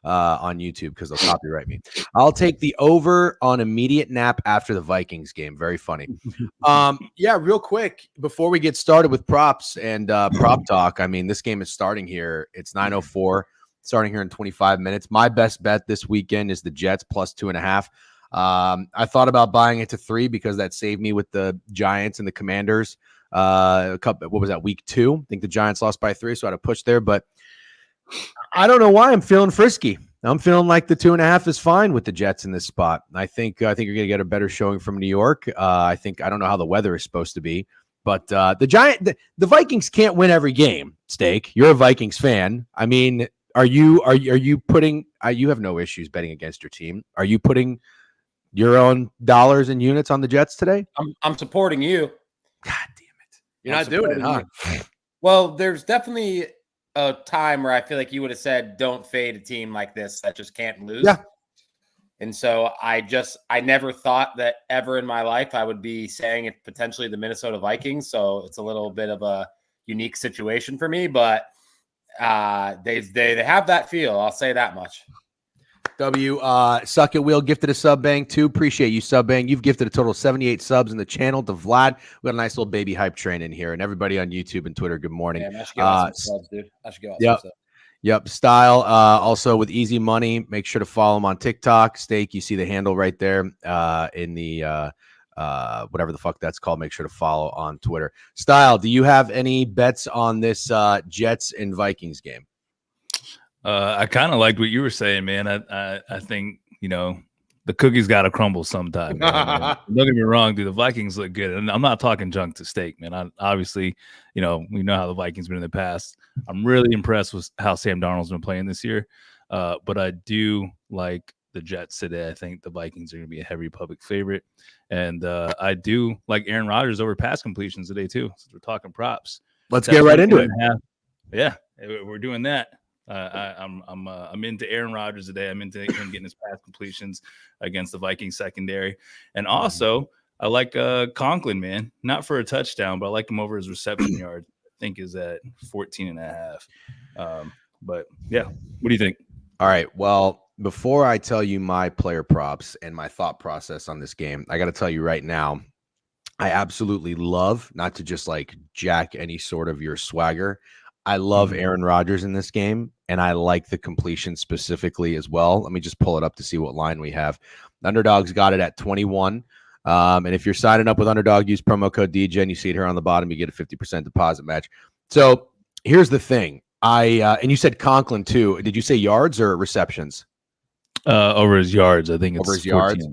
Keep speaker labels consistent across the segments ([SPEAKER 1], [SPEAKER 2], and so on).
[SPEAKER 1] on YouTube because they'll copyright me. I'll take the over on immediate nap after the Vikings game. Very funny. Yeah, real quick before we get started with props and prop talk. I mean, this game is starting here. It's 9:04, starting here in 25 minutes. My best bet this weekend is the Jets plus 2.5. I thought about buying it to 3 because that saved me with the Giants and the Commanders. What was that, week 2? I think the Giants lost by 3, so I had to push there. But I don't know why I'm feeling frisky. I'm feeling like the 2.5 is fine with the Jets in this spot. I think you're going to get a better showing from New York. I don't know how the weather is supposed to be, but the Vikings can't win every game. Steak, you're a Vikings fan. I mean, are you putting? You have no issues betting against your team. Are you putting your own dollars and units on the Jets today?
[SPEAKER 2] I'm supporting you.
[SPEAKER 1] God damn it! You're not doing it, huh?
[SPEAKER 2] Well, there's definitely a time where I feel like you would have said, don't fade a team like this that just can't lose.
[SPEAKER 1] Yeah.
[SPEAKER 2] And so I never thought that ever in my life I would be saying it potentially the Minnesota Vikings. So it's a little bit of a unique situation for me, but they have that feel. I'll say that much.
[SPEAKER 1] Suck It Wheel gifted a sub bang too. Appreciate you, sub bang. You've gifted a total of 78 subs in the channel to Vlad. We got a nice little baby hype train in here, and everybody on YouTube and Twitter. Good morning.
[SPEAKER 2] Yeah, I should go out some subs, dude. I should go out
[SPEAKER 1] some subs. Yep. Style. Also with Easy Money, make sure to follow him on TikTok. Steak, you see the handle right there in the whatever the fuck that's called. Make sure to follow on Twitter. Style, do you have any bets on this Jets and Vikings game?
[SPEAKER 3] I kind of liked what you were saying, man. I think, the cookies got to crumble sometime. Don't get me wrong, dude. The Vikings look good. And I'm not talking junk to Steak, man. Obviously, we know how the Vikings been in the past. I'm really impressed with how Sam Darnold's been playing this year. But I do like the Jets today. I think the Vikings are going to be a heavy public favorite. And I do like Aaron Rodgers over pass completions today, too. Since we're talking props.
[SPEAKER 1] Let's get right into it.
[SPEAKER 3] Yeah, we're doing that. I'm into Aaron Rodgers today. I'm into him getting his pass completions against the Vikings secondary, and also I like Conklin, man. Not for a touchdown, but I like him over his reception yards. I think is at 14.5. But yeah, what do you think?
[SPEAKER 1] All right. Well, before I tell you my player props and my thought process on this game, I got to tell you right now, I absolutely love, not to just like jack any sort of your swagger, I love Aaron Rodgers in this game, and I like the completion specifically as well. Let me just pull it up to see what line we have. Underdog's got it at 21. And if you're signing up with Underdog, use promo code DGen. You see it here on the bottom. You get a 50% deposit match. So here's the thing. And you said Conklin too. Did you say yards or receptions?
[SPEAKER 3] Over his yards. I think it's
[SPEAKER 1] over his yards.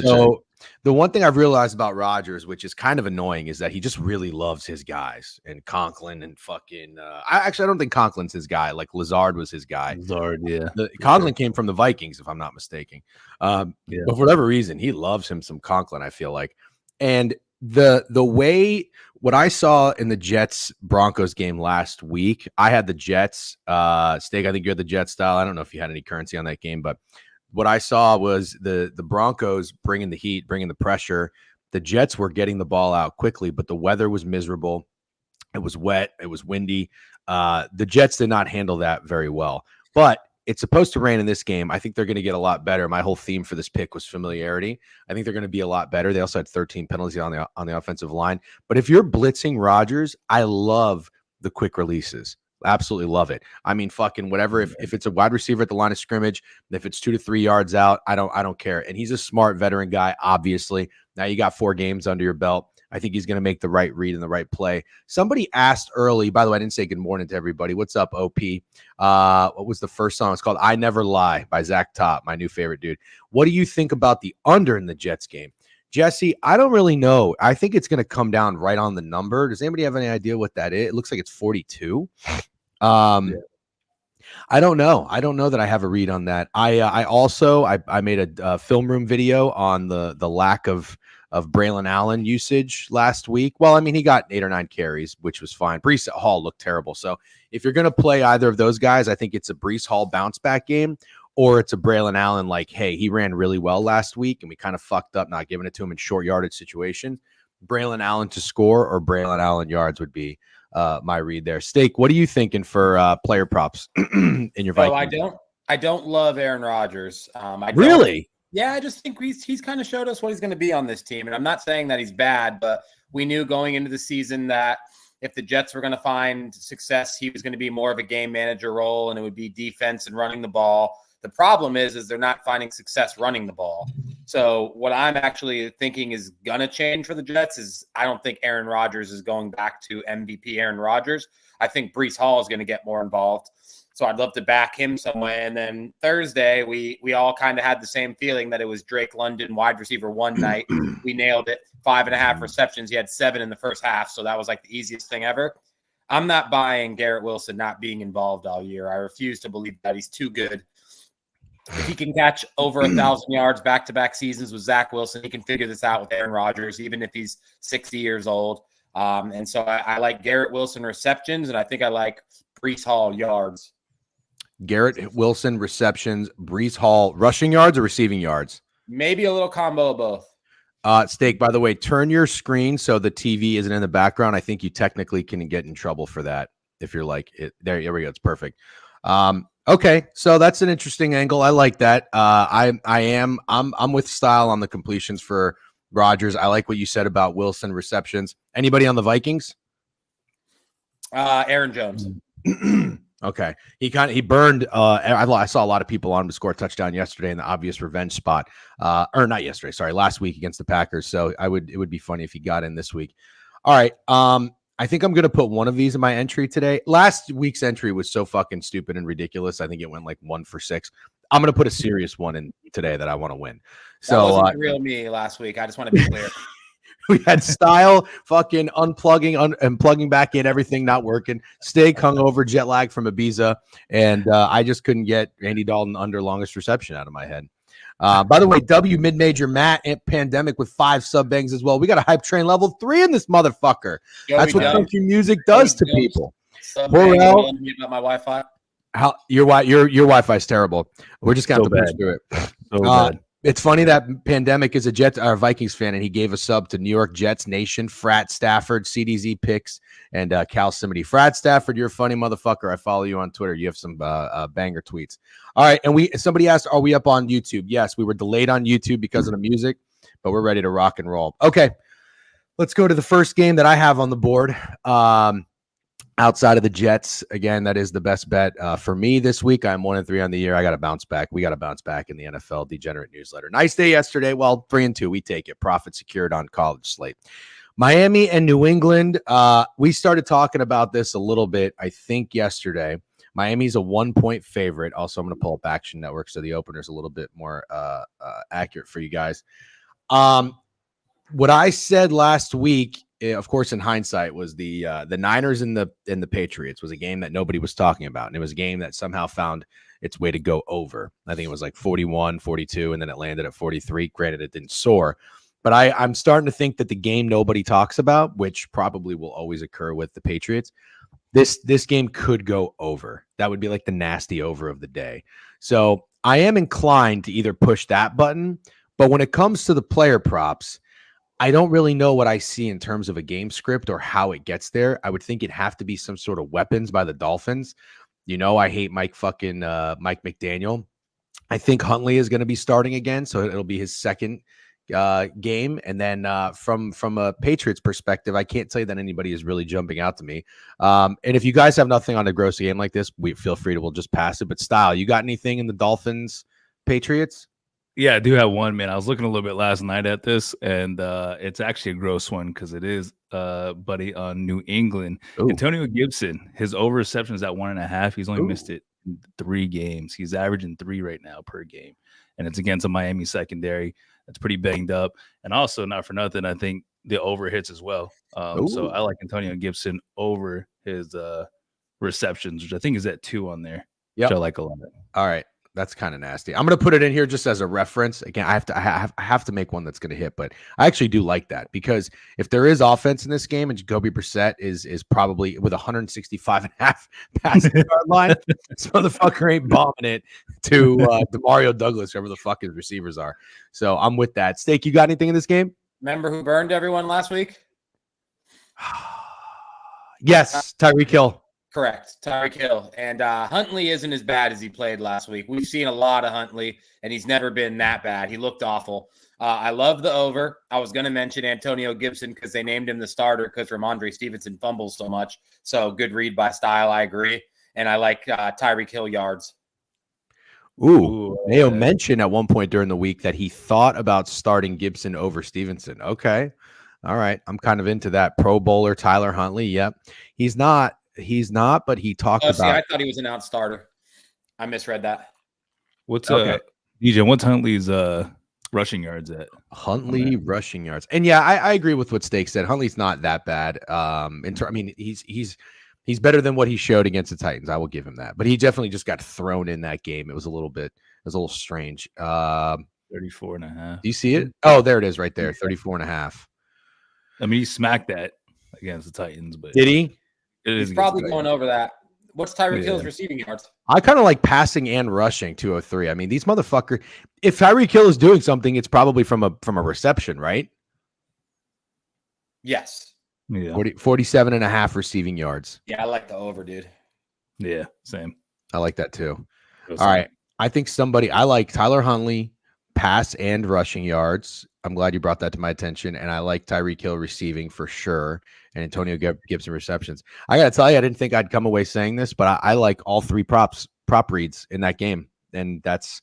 [SPEAKER 1] So the one thing I've realized about Rodgers, which is kind of annoying, is that he just really loves his guys, and Conklin and fucking. I don't think Conklin's his guy. Like Lazard was his guy.
[SPEAKER 3] Lazard, yeah.
[SPEAKER 1] Conklin came from the Vikings, if I'm not mistaken. But for whatever reason, he loves him some Conklin, I feel like. And the way what I saw in the Jets Broncos game last week, I had the Jets. Steak, I think you're the Jets style. I don't know if you had any currency on that game, but what I saw was the Broncos bringing the heat, bringing the pressure. The Jets were getting the ball out quickly, but the weather was miserable. It was wet. It was windy. The Jets did not handle that very well. But it's supposed to rain in this game. I think they're going to get a lot better. My whole theme for this pick was familiarity. I think they're going to be a lot better. They also had 13 penalties on the offensive line. But if you're blitzing Rodgers, I love the quick releases. Absolutely love it. I mean, fucking whatever. If it's a wide receiver at the line of scrimmage, if it's 2 to 3 yards out, I don't care. And he's a smart veteran guy, obviously. Now you got 4 games under your belt. I think he's going to make the right read and the right play. Somebody asked early, by the way, I didn't say good morning to everybody. What's up, OP? What was the first song? It's called I Never Lie by Zach Top, my new favorite dude. What do you think about the under in the Jets game? Jesse, I don't really know. I think it's going to come down right on the number. Does anybody have any idea what that is? It looks like it's 42. I don't know. I don't know that I have a read on that. I made a film room video on the lack of Braylon Allen usage last week. Well, I mean, he got 8 or 9 carries, which was fine. Breece Hall looked terrible. So if you're going to play either of those guys, I think it's a Breece Hall bounce back game, or it's a Braylon Allen like, hey, he ran really well last week and we kind of fucked up not giving it to him in short yardage situations. Braylon Allen to score or Braylon Allen yards would be my read there. Steak, what are you thinking for player props in your Vikings?
[SPEAKER 2] I don't love Aaron Rodgers. I don't,
[SPEAKER 1] Really?
[SPEAKER 2] Yeah, I just think he's kind of showed us what he's going to be on this team. And I'm not saying that he's bad, but we knew going into the season that if the Jets were going to find success, he was going to be more of a game manager role, and it would be defense and running the ball. The problem is they're not finding success running the ball. So what I'm actually thinking is going to change for the Jets is I don't think Aaron Rodgers is going back to MVP Aaron Rodgers. I think Breece Hall is going to get more involved. So I'd love to back him some way. And then Thursday, we all kind of had the same feeling that it was Drake London, wide receiver one night. We nailed it. 5.5 receptions. He had 7 in the first half. So that was like the easiest thing ever. I'm not buying Garrett Wilson not being involved all year. I refuse to believe that. He's too good. If he can catch over 1,000 yards back-to-back seasons with Zach Wilson, he can figure this out with Aaron Rodgers, even if he's 60 years old. And so I like Garrett Wilson receptions, and I think I like Breece Hall yards.
[SPEAKER 1] Garrett Wilson receptions, Breece Hall rushing yards or receiving yards?
[SPEAKER 2] Maybe a little combo of both.
[SPEAKER 1] Steak, by the way, turn your screen so the TV isn't in the background. I think you technically can get in trouble for that if you're like it. There we go. It's perfect. Okay, so that's an interesting angle. I like that. I'm with style on the completions for Rodgers. I like what you said about Wilson receptions. Anybody on the Vikings?
[SPEAKER 2] Aaron Jones.
[SPEAKER 1] Okay. He burned I saw a lot of people on him to score a touchdown yesterday in the obvious revenge spot. Or not yesterday, sorry, last week against the Packers. So it would be funny if he got in this week. All right. I think I'm going to put one of these in my entry today. Last week's entry was so fucking stupid and ridiculous. I think it went like 1 for 6. I'm going to put a serious one in today that I want to win. So
[SPEAKER 2] that wasn't the real me last week. I just want to be clear.
[SPEAKER 1] We had style fucking unplugging and plugging back in, everything not working. Steak hungover, jet lag from Ibiza, and I just couldn't get Andy Dalton under longest reception out of my head. By the way, W mid-major Matt and Pandemic with 5 sub bangs as well. We got a hype train level 3 in this motherfucker. That's what country music does to people.
[SPEAKER 2] About my Wi-Fi.
[SPEAKER 1] Your Wi-Fi is terrible. We're just gonna have to push through it.
[SPEAKER 3] So bad.
[SPEAKER 1] It's funny that Pandemic is a Vikings fan, and he gave a sub to New York Jets Nation, Frat Stafford, CDZ Picks, and Cal Simity. Frat Stafford, you're a funny motherfucker. I follow you on Twitter. You have some banger tweets. All right, and somebody asked, are we up on YouTube? Yes, we were delayed on YouTube because of the music, but we're ready to rock and roll. Okay, let's go to the first game that I have on the board. Outside of the Jets, again, that is the best bet for me this week. I'm 1-3 on the year. I got to bounce back. We got to bounce back in the NFL Degenerate newsletter. Nice day yesterday. Well, 3-2. We take it. Profit secured on college slate. Miami and New England. We started talking about this a little bit, I think, yesterday. Miami's a 1-point favorite. Also, I'm going to pull up Action Network so the opener's a little bit more accurate for you guys. What I said last week, of course, in hindsight, was the Niners and the Patriots was a game that nobody was talking about. And it was a game that somehow found its way to go over. I think it was like 41, 42, and then it landed at 43. Granted, it didn't soar. But I'm starting to think that the game nobody talks about, which probably will always occur with the Patriots, this game could go over. That would be like the nasty over of the day. So I am inclined to either push that button. But when it comes to the player props, I don't really know what I see in terms of a game script or how it gets there. I would think it'd have to be some sort of weapons by the Dolphins. You know, I hate Mike McDaniel. I think Huntley is going to be starting again, so it'll be his second game. And then from a Patriots perspective, I can't tell you that anybody is really jumping out to me. And if you guys have nothing on a gross game like this, we feel free to we'll just pass it. But Style, you got anything in the Dolphins Patriots?
[SPEAKER 3] Yeah, I do have one, man. I was looking a little bit last night at this, and it's actually a gross one because it is, buddy, on New England. Ooh. Antonio Gibson, his over reception is at 1.5. He's only missed it in 3 games. He's averaging 3 right now per game, and it's against a Miami secondary that's pretty banged up. And also, not for nothing, I think the over hits as well. So I like Antonio Gibson over his receptions, which I think is at 2 on there. Yeah, I like a lot.
[SPEAKER 1] All right. That's kind of nasty. I'm going to put it in here just as a reference. Again, I have to make one that's going to hit, but I actually do like that because if there is offense in this game and Jacoby Brissett is probably with 165.5 passing yard line, this motherfucker ain't bombing it to Demario Douglas, whoever the fuck his receivers are. So I'm with that. Steak, you got anything in this game?
[SPEAKER 2] Remember who burned everyone last week?
[SPEAKER 1] Yes, Tyreek Hill.
[SPEAKER 2] Correct. Tyreek Hill. And Huntley isn't as bad as he played last week. We've seen a lot of Huntley, and he's never been that bad. He looked awful. I love the over. I was going to mention Antonio Gibson because they named him the starter because Ramondre Stevenson fumbles so much. So good read by Style. I agree. And I like Tyreek Hill yards.
[SPEAKER 1] Ooh, Mayo mentioned at one point during the week that he thought about starting Gibson over Stevenson. Okay. All right. I'm kind of into that. Pro Bowler Tyler Huntley. Yep. He's not, but he talked about.
[SPEAKER 2] I thought he was an out starter. I misread that.
[SPEAKER 3] What's DJ? What's Huntley's rushing yards at?
[SPEAKER 1] Huntley rushing yards. And yeah, I agree with what Steak said. Huntley's not that bad. I mean, he's better than what he showed against the Titans. I will give him that. But he definitely just got thrown in that game. It was a little strange.
[SPEAKER 3] 34 and a half.
[SPEAKER 1] Do you see it? Oh, there it is right there. 34 and a half.
[SPEAKER 3] I mean, he smacked that against the Titans, but
[SPEAKER 1] did he?
[SPEAKER 2] He's probably going over that. What's Tyreek Hill's receiving yards?
[SPEAKER 1] I kind of like passing and rushing 203. I mean, these motherfuckers, if Tyreek Hill is doing something, it's probably from a reception, right?
[SPEAKER 2] Yes.
[SPEAKER 3] Yeah.
[SPEAKER 1] 47 and a half receiving yards.
[SPEAKER 2] Yeah, I like the over, dude.
[SPEAKER 3] Yeah, same.
[SPEAKER 1] I like that too. All right. I think I like Tyler Huntley, pass and rushing yards. I'm glad you brought that to my attention. And I like Tyreek Hill receiving for sure. And Antonio Gibson receptions. I got to tell you, I didn't think I'd come away saying this, but I like all three prop reads in that game. And that's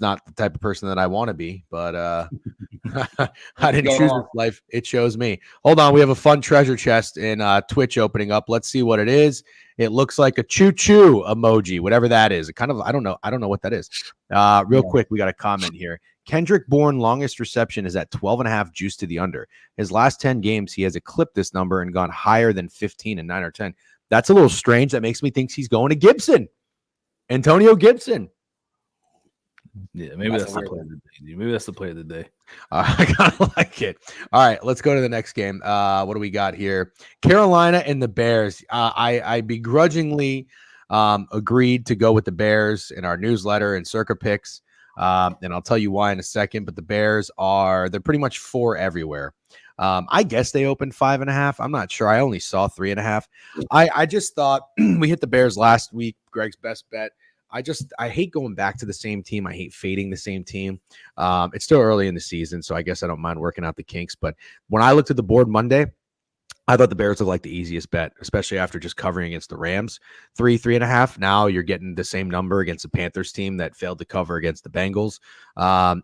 [SPEAKER 1] not the type of person that I want to be, but I didn't choose this life. It shows me. Hold on. We have a fun treasure chest in Twitch opening up. Let's see what it is. It looks like a choo-choo emoji, whatever that is. It kind of, I don't know what that is. Real quick, we got a comment here. Kendrick Bourne longest reception is at 12.5 juice to the under. His last 10 games, he has eclipsed this number and gone higher than 15 and 9 or 10. That's a little strange. That makes me think he's going to Gibson. Antonio Gibson.
[SPEAKER 3] Yeah, maybe that's the play of the day. Maybe that's the play of the day.
[SPEAKER 1] I kind of like it. All right, let's go to the next game. What do we got here? Carolina and the Bears. I begrudgingly agreed to go with the Bears in our newsletter and Circa Picks. And I'll tell you why in a second, but the Bears they're pretty much 4 everywhere. I guess they opened 5.5. I'm not sure. I only saw 3.5. I just thought we hit the Bears last week. Greg's best bet. I hate going back to the same team. I hate fading the same team. It's still early in the season, so I guess I don't mind working out the kinks. But when I looked at the board Monday, I thought the Bears looked like the easiest bet, especially after just covering against the Rams. 3.5. Now you're getting the same number against the Panthers team that failed to cover against the Bengals.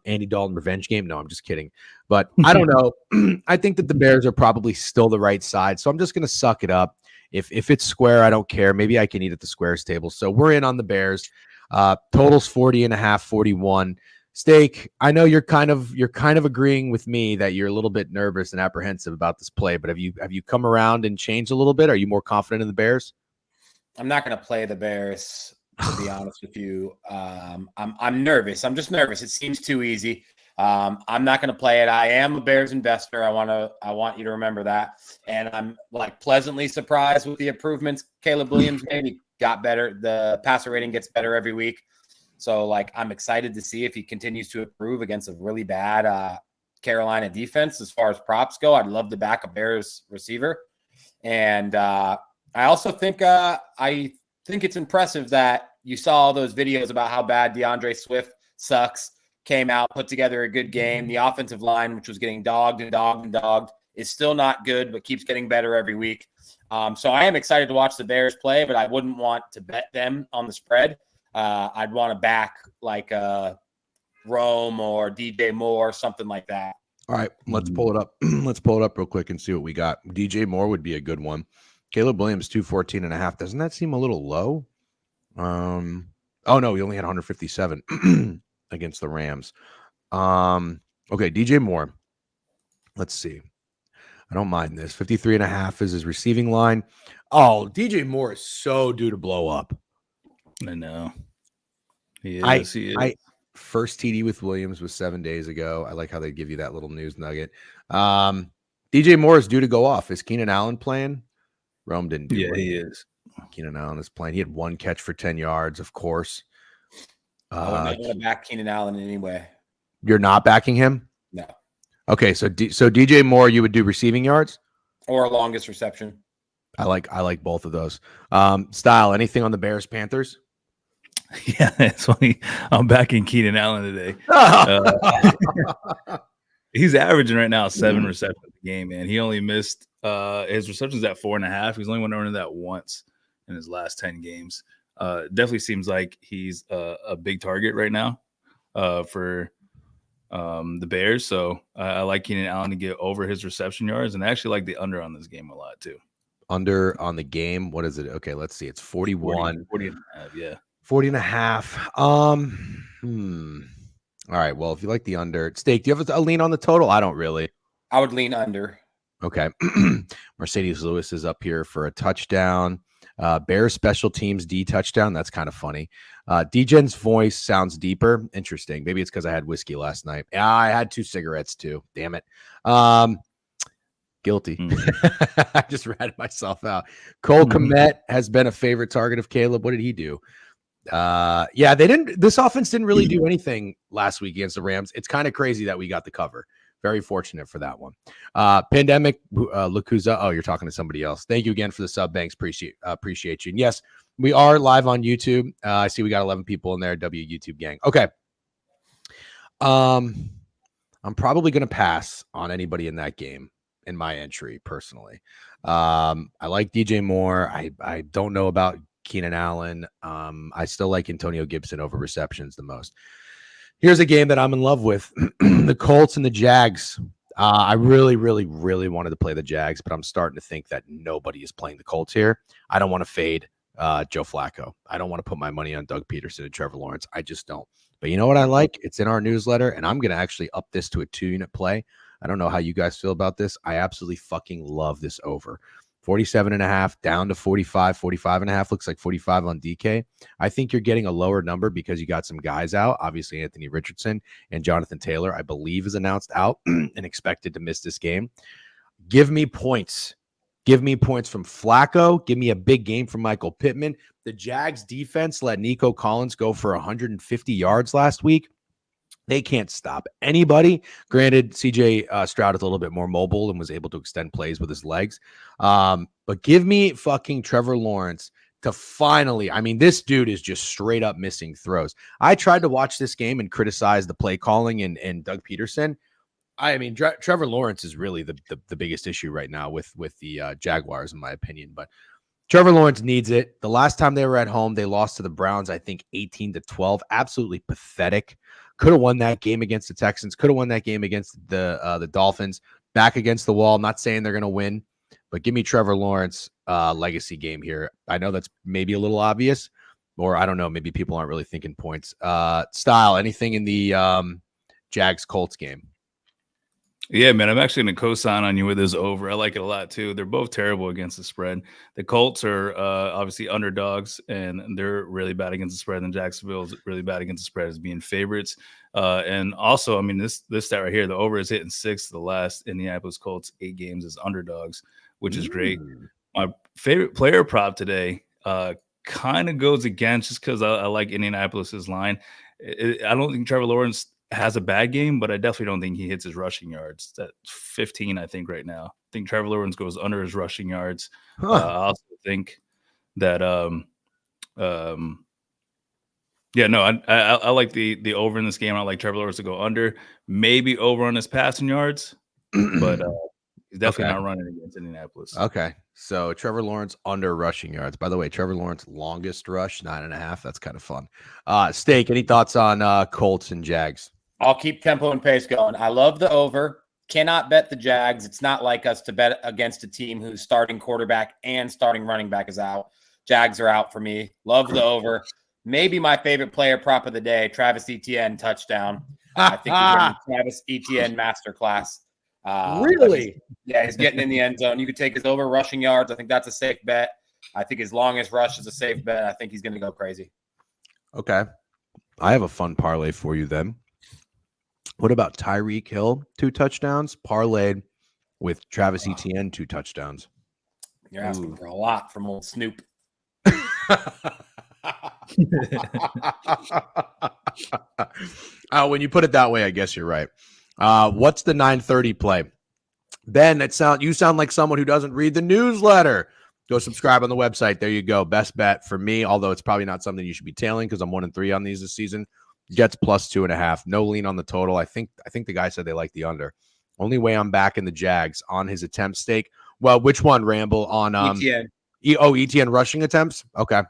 [SPEAKER 1] Andy Dalton revenge game. No, I'm just kidding. But I don't know. I think that the Bears are probably still the right side. So I'm just going to suck it up. If it's square, I don't care. Maybe I can eat at the squares table. So we're in on the Bears. Totals 40.5, 41. Steak, I know you're kind of agreeing with me that you're a little bit nervous and apprehensive about this play, but have you come around and changed a little bit? Are you more confident in the Bears?
[SPEAKER 2] I'm not going to play the Bears, to be honest with you. I'm nervous. I'm just nervous. It seems too easy. I'm not going to play it. I am a Bears investor. I want you to remember that. And I'm like pleasantly surprised with the improvements Caleb Williams made. He got better. The passer rating gets better every week. So like, I'm excited to see if he continues to improve against a really bad Carolina defense. As far as props go, I'd love to back a Bears receiver. And I also think it's impressive that you saw all those videos about how bad DeAndre Swift sucks. Came out, put together a good game. The offensive line, which was getting dogged, is still not good, but keeps getting better every week. So I am excited to watch the Bears play, but I wouldn't want to bet them on the spread. I'd want to back like Rome or DJ Moore, something like that.
[SPEAKER 1] All right, let's pull it up. Let's pull it up real quick and see what we got. DJ Moore would be a good one. Caleb Williams, 214.5. Doesn't that seem a little low? Oh no, he only had 157 against the Rams. Okay, DJ Moore. Let's see. I don't mind this. 53.5 is his receiving line. Oh, DJ Moore is so due to blow up.
[SPEAKER 3] I know. He is.
[SPEAKER 1] First TD with Williams was 7 days ago. I like how they give you that little news nugget. DJ Moore is due to go off. Is Keenan Allen playing? Rome didn't do it.
[SPEAKER 3] He is.
[SPEAKER 1] Keenan Allen is playing. He had 1 catch for 10 yards, of course.
[SPEAKER 2] I wouldn't want to back Keenan Allen in any way.
[SPEAKER 1] You're not backing him?
[SPEAKER 2] No.
[SPEAKER 1] Okay, so DJ Moore, you would do receiving yards?
[SPEAKER 2] Or longest reception.
[SPEAKER 1] I like both of those. Style, anything on the Bears Panthers?
[SPEAKER 3] Yeah, it's funny. I'm back in Keenan Allen today. He's averaging right now 7 receptions a game, man. He only missed his receptions at 4.5. He's only went over that once in his last 10 games. Definitely seems like he's a big target right now for the Bears. So I like Keenan Allen to get over his reception yards, and I actually like the under on this game a lot too.
[SPEAKER 1] Under on the game. What is it? Okay, let's see. It's 41.
[SPEAKER 3] 40 and a half, yeah.
[SPEAKER 1] 40.5. All right. Well, if you like the under, Steak, do you have a lean on the total? I don't really.
[SPEAKER 2] I would lean under.
[SPEAKER 1] Okay. Mercedes Lewis is up here for a touchdown. Bears special teams D touchdown. That's kind of funny. DJ's voice sounds deeper. Interesting. Maybe it's because I had whiskey last night. Yeah, I had 2 cigarettes too. Damn it. Guilty. I just ratted myself out. Cole Kmet has been a favorite target of Caleb. What did he do? This offense didn't really do anything last week against the Rams. It's kind of crazy that we got the cover. Very fortunate for that one. Pandemic Lukuza. Oh, you're talking to somebody else. Thank you again for the sub, Banks. Appreciate you. And yes, we are live on YouTube. I see we got 11 people in there. YouTube gang. Okay. I'm probably going to pass on anybody in that game in my entry personally. I like DJ Moore. I don't know about Keenan Allen. I still like Antonio Gibson over receptions the most. Here's a game that I'm in love with. The Colts and the Jags. I really, really, really wanted to play the Jags, but I'm starting to think that nobody is playing the Colts here. I don't want to fade Joe Flacco. I don't want to put my money on Doug Peterson and Trevor Lawrence. I just don't. But you know what I like? It's in our newsletter, and I'm going to actually up this to a 2-unit play. I don't know how you guys feel about this. I absolutely fucking love this over. 47.5 down to 45.5. Looks like 45 on DK. I think you're getting a lower number because you got some guys out. Obviously, Anthony Richardson and Jonathan Taylor, I believe, is announced out and expected to miss this game. Give me points. Give me points from Flacco. Give me a big game from Michael Pittman. The Jags defense let Nico Collins go for 150 yards last week. They can't stop anybody. Granted, CJ Stroud is a little bit more mobile and was able to extend plays with his legs. But give me fucking Trevor Lawrence to finally, I mean, this dude is just straight up missing throws. I tried to watch this game and criticize the play calling and Doug Peterson. I mean, Trevor Lawrence is really the biggest issue right now with the Jaguars, in my opinion. But Trevor Lawrence needs it. The last time they were at home, they lost to the Browns, I think 18-12. Absolutely pathetic. Could have won that game against the Texans. Could have won that game against the Dolphins. Back against the wall. I'm not saying they're going to win, but give me Trevor Lawrence legacy game here. I know that's maybe a little obvious, or I don't know. Maybe people aren't really thinking points. Style, anything in the Jags-Colts game?
[SPEAKER 3] Yeah, man, I'm actually going to co-sign on you with this over. I like it a lot, too. They're both terrible against the spread. The Colts are obviously underdogs, and they're really bad against the spread, and Jacksonville's really bad against the spread as being favorites. And also, I mean, this stat right here, the over is hitting 6 of the last Indianapolis Colts 8 games as underdogs, which is great. My favorite player prop today kind of goes against just because I like Indianapolis's line. I don't think Trevor Lawrence has a bad game, but I definitely don't think he hits his rushing yards. That's 15, I think, right now. I think Trevor Lawrence goes under his rushing yards. I also think that, I like the over in this game. I like Trevor Lawrence to go under, maybe over on his passing yards, but he's definitely not running against Indianapolis.
[SPEAKER 1] Okay, so Trevor Lawrence under rushing yards. By the way, Trevor Lawrence longest rush, 9.5. That's kind of fun. Steak, any thoughts on Colts and Jags?
[SPEAKER 2] I'll keep tempo and pace going. I love the over. Cannot bet the Jags. It's not like us to bet against a team whose starting quarterback and starting running back is out. Jags are out for me. Love the over. Maybe my favorite player prop of the day, Travis Etienne touchdown. I think he's Travis Etienne masterclass.
[SPEAKER 1] Really?
[SPEAKER 2] He's getting in the end zone. You could take his over rushing yards. I think that's a safe bet. I think his longest rush is a safe bet. I think he's going to go crazy.
[SPEAKER 1] Okay. I have a fun parlay for you then. What about Tyreek Hill, 2 touchdowns, parlayed with Travis Etienne, 2 touchdowns?
[SPEAKER 2] You're asking for a lot from old Snoop.
[SPEAKER 1] When you put it that way, I guess you're right. What's the 9:30 play? Ben, you sound like someone who doesn't read the newsletter. Go subscribe on the website. There you go. Best bet for me, although it's probably not something you should be tailing because I'm 1-3 on these this season. Jets plus 2.5. No lean on the total. I think the guy said they like the under. Only way I'm backing the Jags on his attempt stake. Well, which one, Ramble? On
[SPEAKER 2] ETN.
[SPEAKER 1] ETN rushing attempts? Okay.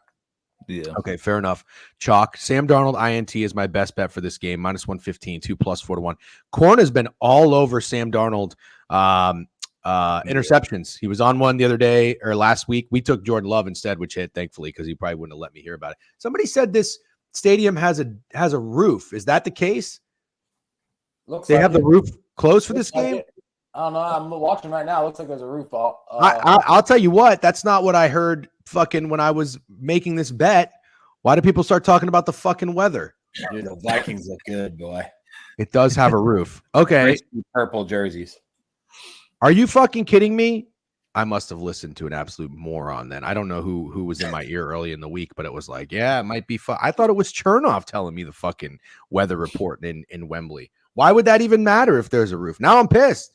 [SPEAKER 3] Yeah.
[SPEAKER 1] Okay, fair enough. Chalk. Sam Darnold INT is my best bet for this game. Minus 115, 2 plus 4-1. Corn has been all over Sam Darnold interceptions. He was on one the other day or last week. We took Jordan Love instead, which hit, thankfully, because he probably wouldn't have let me hear about it. Somebody said this stadium has a roof. Is that the case? They have the roof closed for this game?
[SPEAKER 2] I don't know. I'm watching right now. It looks like there's a roof.
[SPEAKER 1] I'll tell you what. That's not what I heard fucking when I was making this bet. Why do people start talking about the fucking weather?
[SPEAKER 2] Dude, the Vikings look good, boy.
[SPEAKER 1] It does have a roof. Okay.
[SPEAKER 2] Purple jerseys.
[SPEAKER 1] Are you fucking kidding me? I must have listened to an absolute moron then. I don't know who was in my ear early in the week, but it was like, yeah, it might be fun. I thought it was Chernoff telling me the fucking weather report in Wembley. Why would that even matter if there's a roof? Now I'm pissed.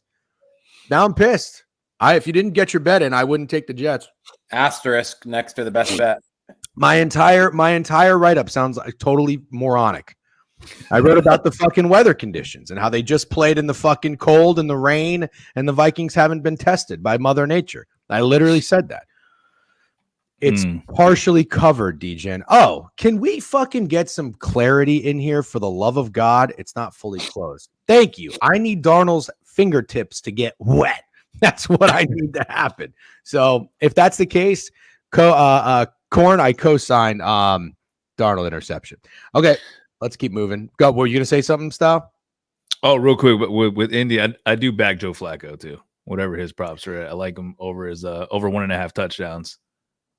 [SPEAKER 1] If you didn't get your bet in, I wouldn't take the Jets.
[SPEAKER 2] Asterisk next to the best bet.
[SPEAKER 1] My entire write-up sounds like totally moronic. I wrote about the fucking weather conditions and how they just played in the fucking cold and the rain and the Vikings haven't been tested by Mother Nature. I literally said that. It's partially covered, DGen. Oh, can we fucking get some clarity in here for the love of God? It's not fully closed. Thank you. I need Darnold's fingertips to get wet. That's what I need to happen. So if that's the case, Corn, I co-sign Darnold interception. Okay. Let's keep moving. Go. Were you going to say something, Style?
[SPEAKER 3] Oh, real quick, but with Indy, I do back Joe Flacco too. Whatever his props are at, I like him over his over 1.5 touchdowns.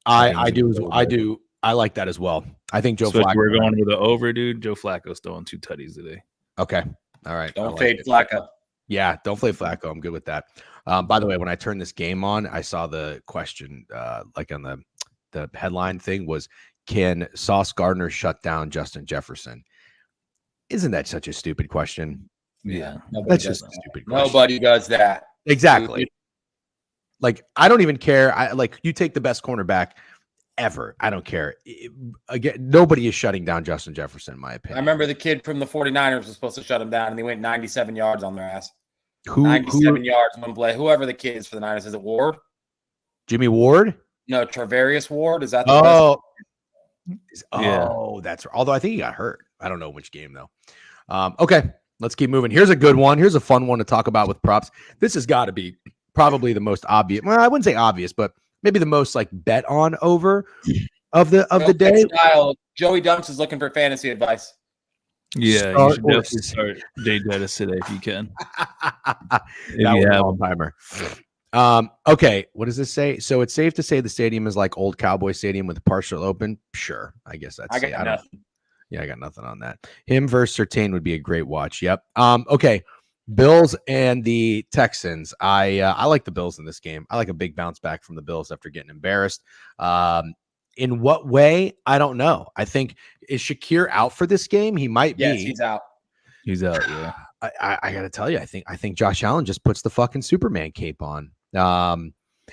[SPEAKER 1] I do. I like that as well. I think Joe Flacco.
[SPEAKER 3] We're going with the over, dude. Joe Flacco's throwing 2 tutties today.
[SPEAKER 1] Okay. All right.
[SPEAKER 2] Don't fade Flacco.
[SPEAKER 1] Yeah, don't play Flacco. I'm good with that. By the way, when I turned this game on, I saw the question, like on the headline thing was, can Sauce Gardner shut down Justin Jefferson? Isn't that such a stupid question?
[SPEAKER 3] Yeah.
[SPEAKER 1] That's just a stupid question.
[SPEAKER 2] Nobody does that.
[SPEAKER 1] Exactly. Like, I don't even care. You take the best cornerback ever. I don't care. Again, nobody is shutting down Justin Jefferson, in my opinion.
[SPEAKER 2] I remember the kid from the 49ers was supposed to shut him down, and they went 97 yards on their ass.
[SPEAKER 1] 97
[SPEAKER 2] yards one play. Whoever the kid is for the Niners. Is it Ward?
[SPEAKER 1] Jimmy Ward?
[SPEAKER 2] No, Travarius Ward. Is that the
[SPEAKER 1] that's right. Although I think he got hurt. I don't know which game, though. Okay, let's keep moving. Here's a good one. Here's a fun one to talk about with props. This has got to be probably the most obvious. Well, I wouldn't say obvious, but maybe the most like bet on over of the day.
[SPEAKER 2] Style. Joey Dumps is looking for fantasy advice.
[SPEAKER 3] Yeah, you should definitely start Jay Jettis today if you can.
[SPEAKER 1] That was a long timer. Okay, what does this say? So it's safe to say the stadium is like old Cowboy Stadium with partial open. Sure, I guess that's.
[SPEAKER 2] I got nothing.
[SPEAKER 1] Yeah, I got nothing on that. Him versus Surtain would be a great watch. Yep. Okay. Bills and the Texans. I like the Bills in this game. I like a big bounce back from the Bills after getting embarrassed. In what way? I don't know. I think, is Shakir out for this game? He might be.
[SPEAKER 2] Yes, he's out.
[SPEAKER 3] He's out. Yeah.
[SPEAKER 1] I got to tell you, I think Josh Allen just puts the fucking Superman cape on.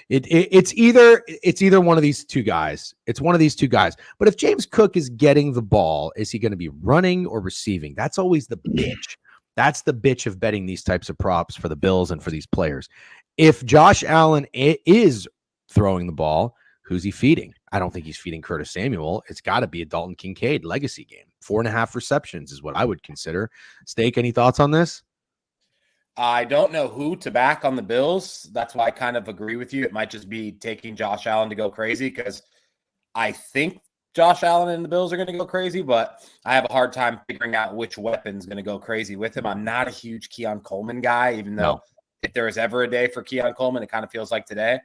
[SPEAKER 1] It's either one of these two guys. It's one of these two guys. But if James Cook is getting the ball, is he going to be running or receiving? That's always the bitch. That's the bitch of betting these types of props for the Bills and for these players. If Josh Allen is throwing the ball, who's he feeding? I don't think he's feeding Curtis Samuel. It's got to be a Dalton Kincaid legacy game. 4.5 receptions is what I would consider. Steak, any thoughts on this?
[SPEAKER 2] I don't know who to back on the Bills. That's why I kind of agree with you. It might just be taking Josh Allen to go crazy because I think Josh Allen and the Bills are going to go crazy, but I have a hard time figuring out which weapon's going to go crazy with him. I'm not a huge Keon Coleman guy, even though if there is ever a day for Keon Coleman, it kind of feels like today.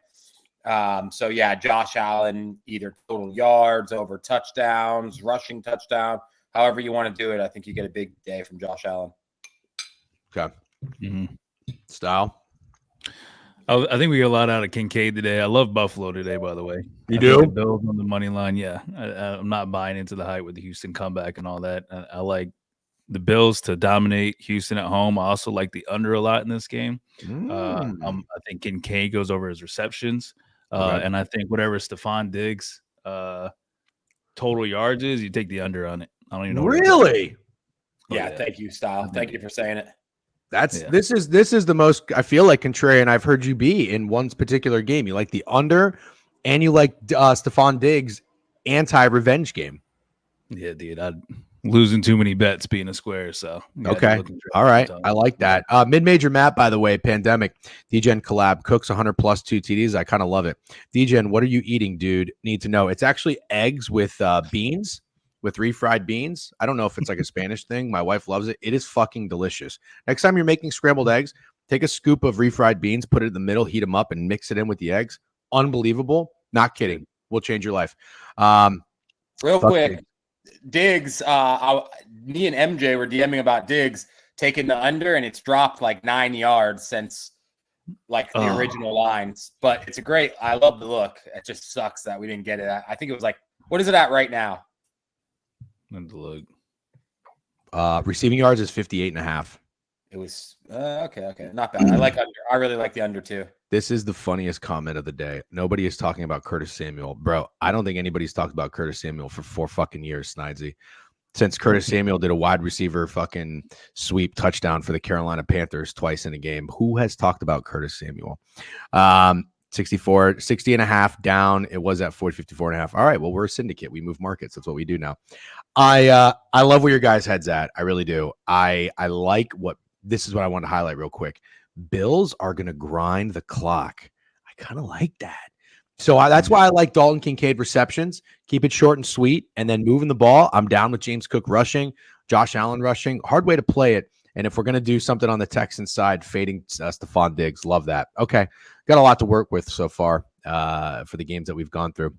[SPEAKER 2] So yeah, Josh Allen, either total yards, over touchdowns, rushing touchdown, however you want to do it. I think you get a big day from Josh Allen.
[SPEAKER 1] Okay. Style.
[SPEAKER 3] I think we get a lot out of Kincaid today. I love Buffalo today, by the way.
[SPEAKER 1] You do?
[SPEAKER 3] The Bills on the money line. Yeah. I'm not buying into the hype with the Houston comeback and all that. I like the Bills to dominate Houston at home. I also like the under a lot in this game. I think Kincaid goes over his receptions.
[SPEAKER 1] Okay.
[SPEAKER 3] And I think whatever Stephon Diggs total yards is, you take the under on it. I don't even know.
[SPEAKER 1] Really?
[SPEAKER 2] Yeah, thank you, Style. Thank you for saying it.
[SPEAKER 1] This is the most, I feel like, contrarian I've heard you be in one particular game. You like the under, and you like Stephon Diggs anti-revenge game.
[SPEAKER 3] Yeah, dude. I'm losing too many bets being a square. So
[SPEAKER 1] okay. All right. I like that. Mid-major Matt, by the way, pandemic. DGen collab cooks 100 plus 2 TDs. I kind of love it. DGen, what are you eating, dude? Need to know. It's actually eggs with beans, with refried beans. I don't know if it's like a Spanish thing. My wife loves it. It is fucking delicious. Next time you're making scrambled eggs, take a scoop of refried beans, put it in the middle, heat them up, and mix it in with the eggs. Unbelievable. Not kidding. Will change your life.
[SPEAKER 2] Real quick, Diggs, me and MJ were DMing about Diggs taking the under, and it's dropped like 9 yards since like the original lines. But it's I love the look. It just sucks that we didn't get it. I think it was like, what is it at right now?
[SPEAKER 3] Let's look.
[SPEAKER 1] Receiving yards is 58.5.
[SPEAKER 2] It was okay, not bad. I like under. I really like the under too.
[SPEAKER 1] This is the funniest comment of the day. Nobody is talking about Curtis Samuel, bro. I don't think anybody's talked about Curtis Samuel for 4 fucking years, Snidesy. Since Curtis Samuel did a wide receiver fucking sweep touchdown for the Carolina Panthers twice in a game. Who has talked about Curtis Samuel? 60 and a half down. It was at 54 and a half. All right. Well, we're a syndicate. We move markets. That's what we do now. I love where your guys' head's at. I really do. I like this is what I want to highlight real quick. Bills are going to grind the clock. I kind of like that. So that's why I like Dalton Kincaid receptions. Keep it short and sweet, and then moving the ball. I'm down with James Cook rushing, Josh Allen rushing. Hard way to play it. And if we're going to do something on the Texans side, fading Stephon Diggs, love that. Okay, got a lot to work with so far for the games that we've gone through.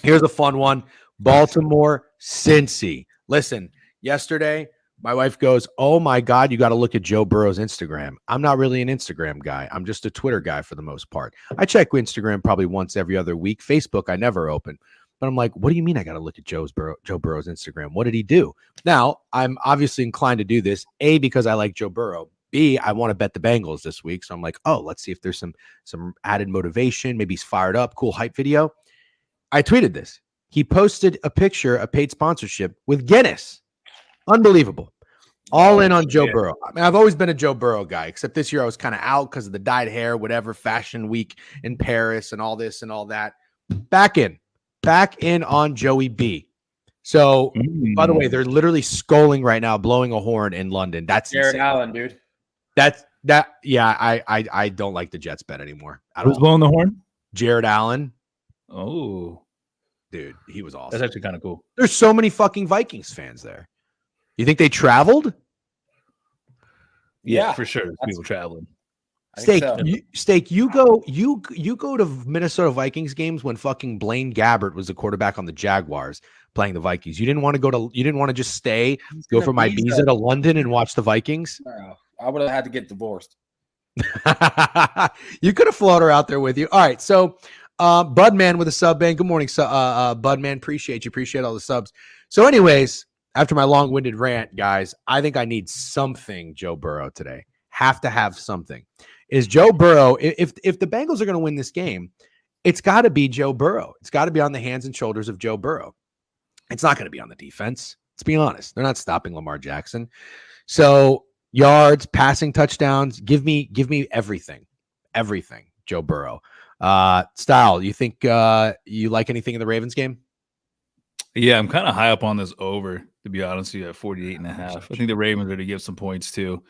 [SPEAKER 1] Here's a fun one. Baltimore, Cincy. Listen, yesterday, my wife goes, oh, my God, you got to look at Joe Burrow's Instagram. I'm not really an Instagram guy. I'm just a Twitter guy for the most part. I check Instagram probably once every other week. Facebook, I never open. But I'm like, what do you mean I got to look at Joe Burrow's Instagram? What did he do? Now, I'm obviously inclined to do this, A, because I like Joe Burrow. B, I want to bet the Bengals this week. So I'm like, oh, let's see if there's some added motivation. Maybe he's fired up. Cool hype video. I tweeted this. He posted a picture, a paid sponsorship with Guinness. Unbelievable. All in on Joe Burrow. I mean, I've always been a Joe Burrow guy, except this year I was kind of out because of the dyed hair, whatever, fashion week in Paris and all this and all that. Back in on Joey B. So, by the way, they're literally scolding right now, blowing a horn in London. That's
[SPEAKER 2] Jared
[SPEAKER 1] insane.
[SPEAKER 2] Allen, dude.
[SPEAKER 1] Yeah, I don't like the Jets bet anymore.
[SPEAKER 3] Who's blowing the horn?
[SPEAKER 1] Jared Allen.
[SPEAKER 3] Oh,
[SPEAKER 1] dude, he was awesome.
[SPEAKER 3] That's actually kind of cool.
[SPEAKER 1] There's so many fucking Vikings fans there. You think they traveled?
[SPEAKER 3] Yeah, for sure. People traveling.
[SPEAKER 1] Steak, you go to Minnesota Vikings games when fucking Blaine Gabbert was the quarterback on the Jaguars playing the Vikings. You didn't want to just stay, go for my visa to London and watch the Vikings?
[SPEAKER 2] No, I would have had to get divorced.
[SPEAKER 1] You could have flown her out there with you. All right, so Budman with a sub band. Good morning, Budman. Appreciate you. Appreciate all the subs. So anyways, after my long-winded rant, guys, I think I need something Joe Burrow today. Have to have something. Is Joe Burrow, if the Bengals are going to win this game, it's got to be Joe Burrow. It's got to be on the hands and shoulders of Joe Burrow. It's not going to be on the defense. Let's be honest. They're not stopping Lamar Jackson. So yards, passing touchdowns, give me everything. Everything, Joe Burrow. Style, you think you like anything in the Ravens game?
[SPEAKER 3] Yeah, I'm kind of high up on this over, to be honest with you, at 48.5. I think the Ravens are going to give some points too.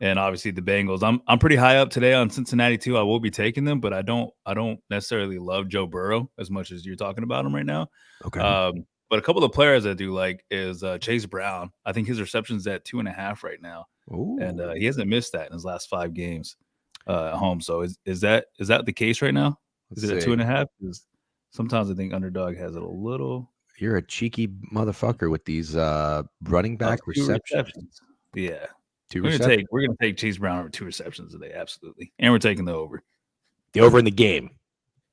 [SPEAKER 3] And obviously the Bengals. I'm pretty high up today on Cincinnati too. I will be taking them, but I don't necessarily love Joe Burrow as much as you're talking about him right now.
[SPEAKER 1] Okay.
[SPEAKER 3] But a couple of players I do like is Chase Brown. I think his reception's at 2.5 right now.
[SPEAKER 1] Ooh.
[SPEAKER 3] And he hasn't missed that in his last 5 games at home. So is that the case right now? Is it at 2.5? Because sometimes I think underdog has it a little.
[SPEAKER 1] You're a cheeky motherfucker with these running back receptions.
[SPEAKER 3] Yeah.
[SPEAKER 1] We're
[SPEAKER 3] gonna take Chase Brown over 2 receptions today, absolutely. And we're taking the over.
[SPEAKER 1] The over in the game.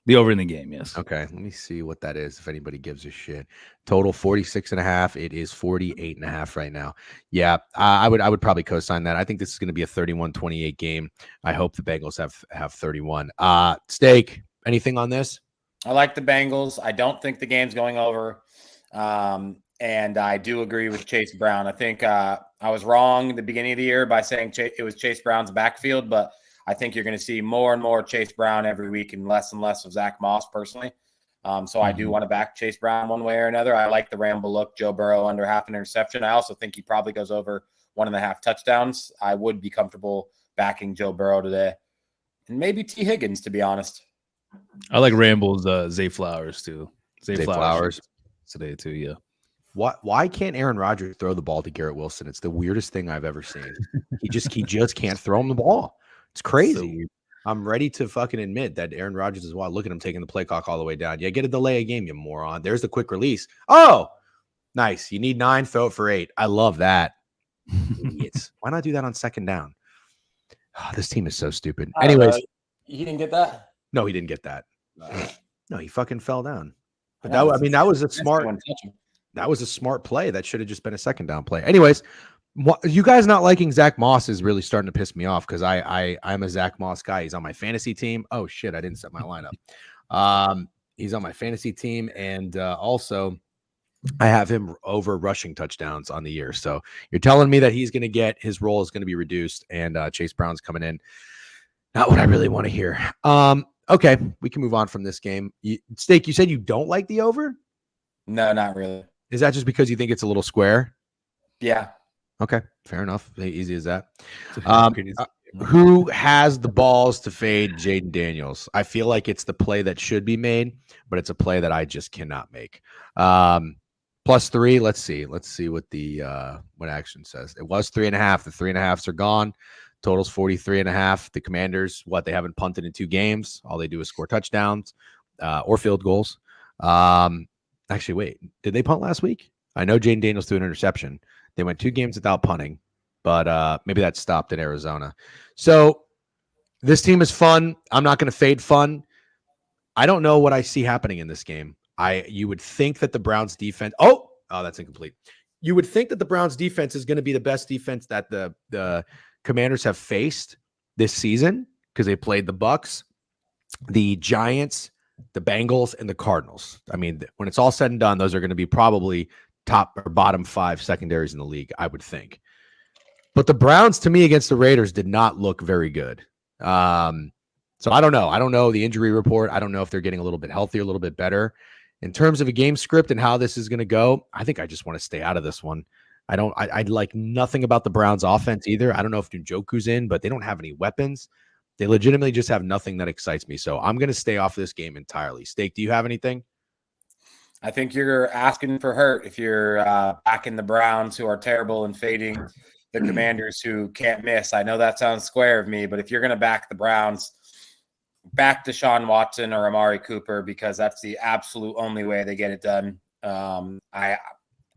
[SPEAKER 3] The over in the game, yes.
[SPEAKER 1] Okay, let me see what that is if anybody gives a shit. Total 46.5. It is 48.5 right now. Yeah, I would probably co-sign that. I think this is going to be a 31-28 game. I hope the Bengals have 31. Steak, Anything on this?
[SPEAKER 2] I like the Bengals. I don't think the game's going over. And I do agree with Chase Brown. I think I was wrong in the beginning of the year by saying it was Chase Brown's backfield, but I think you're going to see more and more Chase Brown every week and less of Zach Moss personally. So I do want to back Chase Brown one way or another. I like the ramble look, Joe Burrow under half an interception. I also think he probably goes over 1.5 touchdowns. I would be comfortable backing Joe Burrow today. And maybe T. Higgins, to be honest.
[SPEAKER 3] I like Ramble's Zay Flowers too.
[SPEAKER 1] Zay Flowers
[SPEAKER 3] today too, yeah.
[SPEAKER 1] Why can't Aaron Rodgers throw the ball to Garrett Wilson? It's the weirdest thing I've ever seen. He just can't throw him the ball. It's crazy. So I'm ready to fucking admit that Aaron Rodgers is wild. Look at him taking the play clock all the way down. Yeah, get a delay a game, you moron. There's the quick release. Oh, nice. You need 9, throw it for 8. I love that. Idiots. Why not do that on second down? Oh, this team is so stupid. Anyways.
[SPEAKER 2] He didn't get that?
[SPEAKER 1] No, he didn't get that. No, he fucking fell down. But that was a smart. That was a smart play. That should have just been a second down play. Anyways, you guys not liking Zach Moss is really starting to piss me off because I'm a Zach Moss guy. He's on my fantasy team. Oh shit, I didn't set my lineup. He's on my fantasy team, and also I have him over rushing touchdowns on the year. So you're telling me that he's going to get his role is going to be reduced, and Chase Brown's coming in. Not what I really want to hear. Okay, we can move on from this game. Steak, you said you don't like the over?
[SPEAKER 2] No, not really.
[SPEAKER 1] Is that just because you think it's a little square?
[SPEAKER 2] Yeah.
[SPEAKER 1] Okay, fair enough. Easy as that. Who has the balls to fade Jaden Daniels? I feel like it's the play that should be made, but it's a play that I just cannot make. +3. Let's see. Let's see what the what action says. It was 3.5. The 3.5s are gone. Total's 43.5. The Commanders, they haven't punted in 2 games. All they do is score touchdowns or field goals. Actually, wait, did they punt last week? I know Jaden Daniels threw an interception. They went 2 games without punting, but maybe that stopped in Arizona. So this team is fun. I'm not going to fade fun. I don't know what I see happening in this game. You would think that the Browns defense. Oh, that's incomplete. You would think that the Browns defense is going to be the best defense that the Commanders have faced this season because they played the Bucs, the Giants, the Bengals, and the Cardinals. I mean, when it's all said and done, those are going to be probably top or bottom 5 secondaries in the league, I would think. But the Browns, to me, against the Raiders did not look very good. So I don't know. I don't know the injury report. I don't know if they're getting a little bit healthier, a little bit better. In terms of a game script and how this is going to go, I think I just want to stay out of this one. I like nothing about the Browns offense either. I don't know if Njoku's in, but they don't have any weapons. They legitimately just have nothing that excites me. So I'm going to stay off this game entirely. Steak, do you have anything?
[SPEAKER 2] I think you're asking for hurt if you're backing the Browns, who are terrible, and fading the Commanders, who can't miss. I know that sounds square of me, but if you're going to back the Browns, back Deshaun Watson or Amari Cooper, because that's the absolute only way they get it done.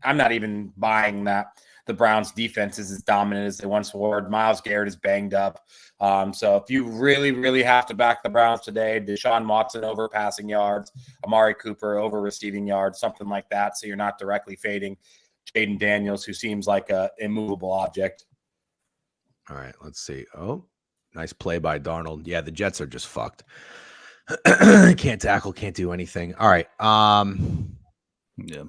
[SPEAKER 2] I'm not even buying that the Browns defense is as dominant as they once were. Myles Garrett is banged up. So if you really, really have to back the Browns today, Deshaun Watson over passing yards, Amari Cooper over receiving yards, something like that. So you're not directly fading Jaden Daniels, who seems like a immovable object.
[SPEAKER 1] All right, let's see. Oh, nice play by Darnold. Yeah, the Jets are just fucked. Can't tackle, can't do anything. All right.
[SPEAKER 3] Yeah.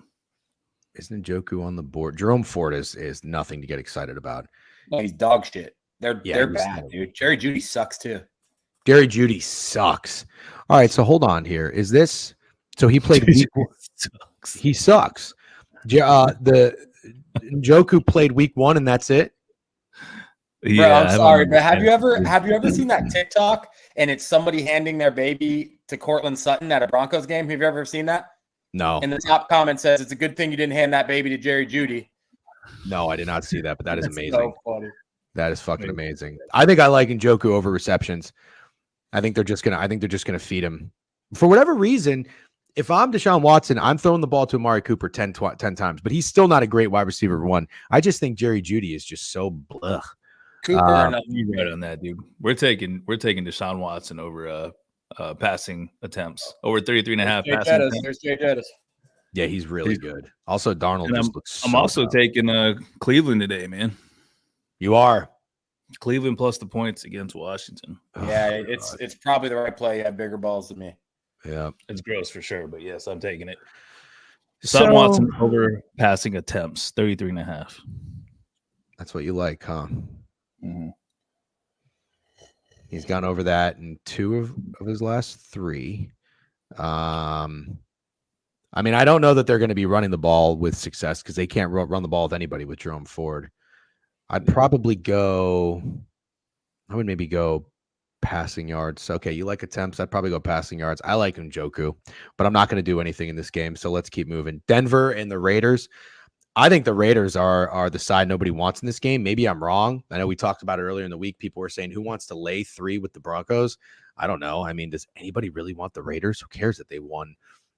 [SPEAKER 1] Isn't Njoku on the board? Jerome Ford is nothing to get excited about.
[SPEAKER 2] No, he's dog shit. They're bad, dude. Jerry Jeudy sucks too.
[SPEAKER 1] Jerry Jeudy sucks. All right, so hold on here. Is this so he played week 1? He sucks. The Njoku played week 1 and that's it?
[SPEAKER 2] Yeah, bro, I'm sorry, but have you ever seen that TikTok and it's somebody handing their baby to Cortland Sutton at a Broncos game? Have you ever seen that?
[SPEAKER 1] No.
[SPEAKER 2] And the top comment says, "It's a good thing you didn't hand that baby to Jerry Jeudy."
[SPEAKER 1] No, I did not see that, but that is amazing.
[SPEAKER 2] So funny.
[SPEAKER 1] That is fucking amazing. I think I like Njoku over receptions. I think they're just gonna feed him. For whatever reason, if I'm Deshaun Watson, I'm throwing the ball to Amari Cooper 10 times, but he's still not a great wide receiver 1. I just think Jerry Jeudy is just so blech.
[SPEAKER 3] Cooper, you right on that, dude. We're taking Deshaun Watson over passing attempts, over 33.5 passing attempts.
[SPEAKER 2] There's Jay Jettis.
[SPEAKER 1] Yeah, he's really good. Also, Darnold just looks
[SPEAKER 3] I'm also taking Cleveland today, man.
[SPEAKER 1] You are.
[SPEAKER 3] Cleveland plus the points against Washington.
[SPEAKER 2] Yeah, it's probably the right play. You have bigger balls than me.
[SPEAKER 1] Yeah.
[SPEAKER 3] It's gross for sure, but yes, I'm taking it. Sam Watson over passing attempts, 33.5.
[SPEAKER 1] That's what you like, huh?
[SPEAKER 3] Mm-hmm.
[SPEAKER 1] He's gone over that in 2 of his last 3. I mean, I don't know that they're going to be running the ball with success because they can't run the ball with anybody with Jerome Ford. I'd probably go. I would maybe go passing yards. Okay, you like attempts. I'd probably go passing yards. I like Njoku, but I'm not going to do anything in this game. So let's keep moving. Denver and the Raiders. I think the Raiders are the side nobody wants in this game. Maybe I'm wrong. I know we talked about it earlier in the week. People were saying, who wants to lay 3 with the Broncos? I don't know. I mean, does anybody really want the Raiders? Who cares that they won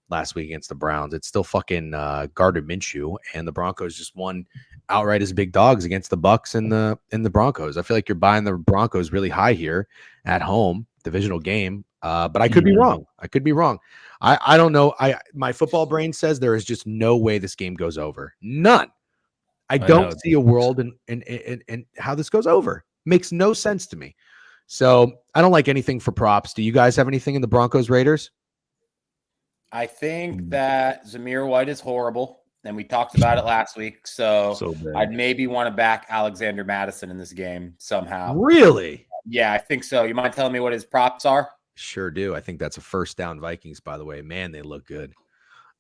[SPEAKER 1] last week against the Browns? It's still fucking Gardner Minshew, and the Broncos just won outright as big dogs against the Bucks and the Broncos. I feel like you're buying the Broncos really high here at home, divisional game. But I could be wrong. I could be wrong. I don't know. My football brain says there is just no way this game goes over. None. I don't see a world in how this goes over. Makes no sense to me. So I don't like anything for props. Do you guys have anything in the Broncos Raiders?
[SPEAKER 2] I think that Zamir White is horrible, and we talked about it last week. So I'd maybe want to back Alexander Mattison in this game somehow.
[SPEAKER 1] Really?
[SPEAKER 2] Yeah, I think so. You mind telling me what his props are?
[SPEAKER 1] Sure do. I think that's a first down Vikings, by the way. Man, they look good.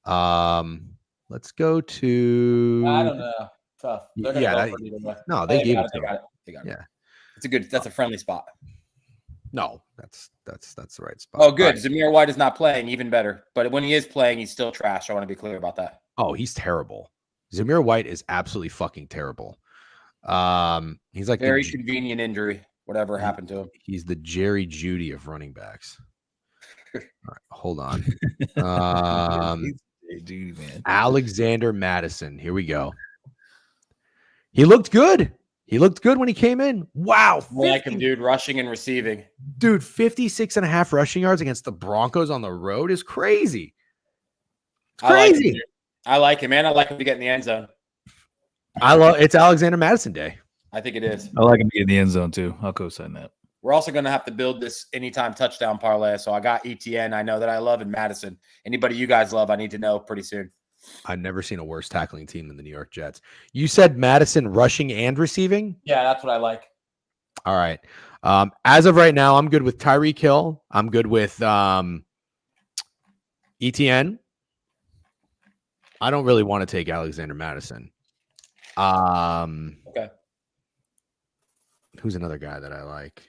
[SPEAKER 1] Let's go to.
[SPEAKER 2] I don't know. Tough.
[SPEAKER 1] Yeah. No, they gave it to him.
[SPEAKER 2] They got it. Yeah. That's a friendly spot.
[SPEAKER 1] No, that's the right spot.
[SPEAKER 2] Oh, good. Right. Zamir White is not playing, even better. But when he is playing, he's still trash. I want to be clear about that.
[SPEAKER 1] Oh, he's terrible. Zamir White is absolutely fucking terrible. He's like
[SPEAKER 2] very convenient injury. Whatever happened to him.
[SPEAKER 1] He's the Jerry Jeudy of running backs. All right, hold on.
[SPEAKER 3] Jeudy, man.
[SPEAKER 1] Alexander Mattison. Here we go. He looked good. He looked good when he came in. Wow.
[SPEAKER 2] I like him, dude. Rushing and receiving.
[SPEAKER 1] Dude, 56.5 rushing yards against the Broncos on the road is crazy. It's crazy.
[SPEAKER 2] I like him, man. I like him to get in the end zone.
[SPEAKER 1] It's Alexander Mattison Day.
[SPEAKER 2] I think it is.
[SPEAKER 3] I like him to get in the end zone too. I'll co-sign that.
[SPEAKER 2] We're also going to have to build this anytime touchdown parlay. So I got ETN. I know that I love in Madison. Anybody you guys love, I need to know pretty soon.
[SPEAKER 1] I've never seen a worse tackling team than the New York Jets. You said Madison rushing and receiving?
[SPEAKER 2] Yeah, that's what I like.
[SPEAKER 1] All right. As of right now, I'm good with Tyreek Hill. I'm good with ETN. I don't really want to take Alexander Mattison.
[SPEAKER 2] Okay.
[SPEAKER 1] Who's another guy that I like?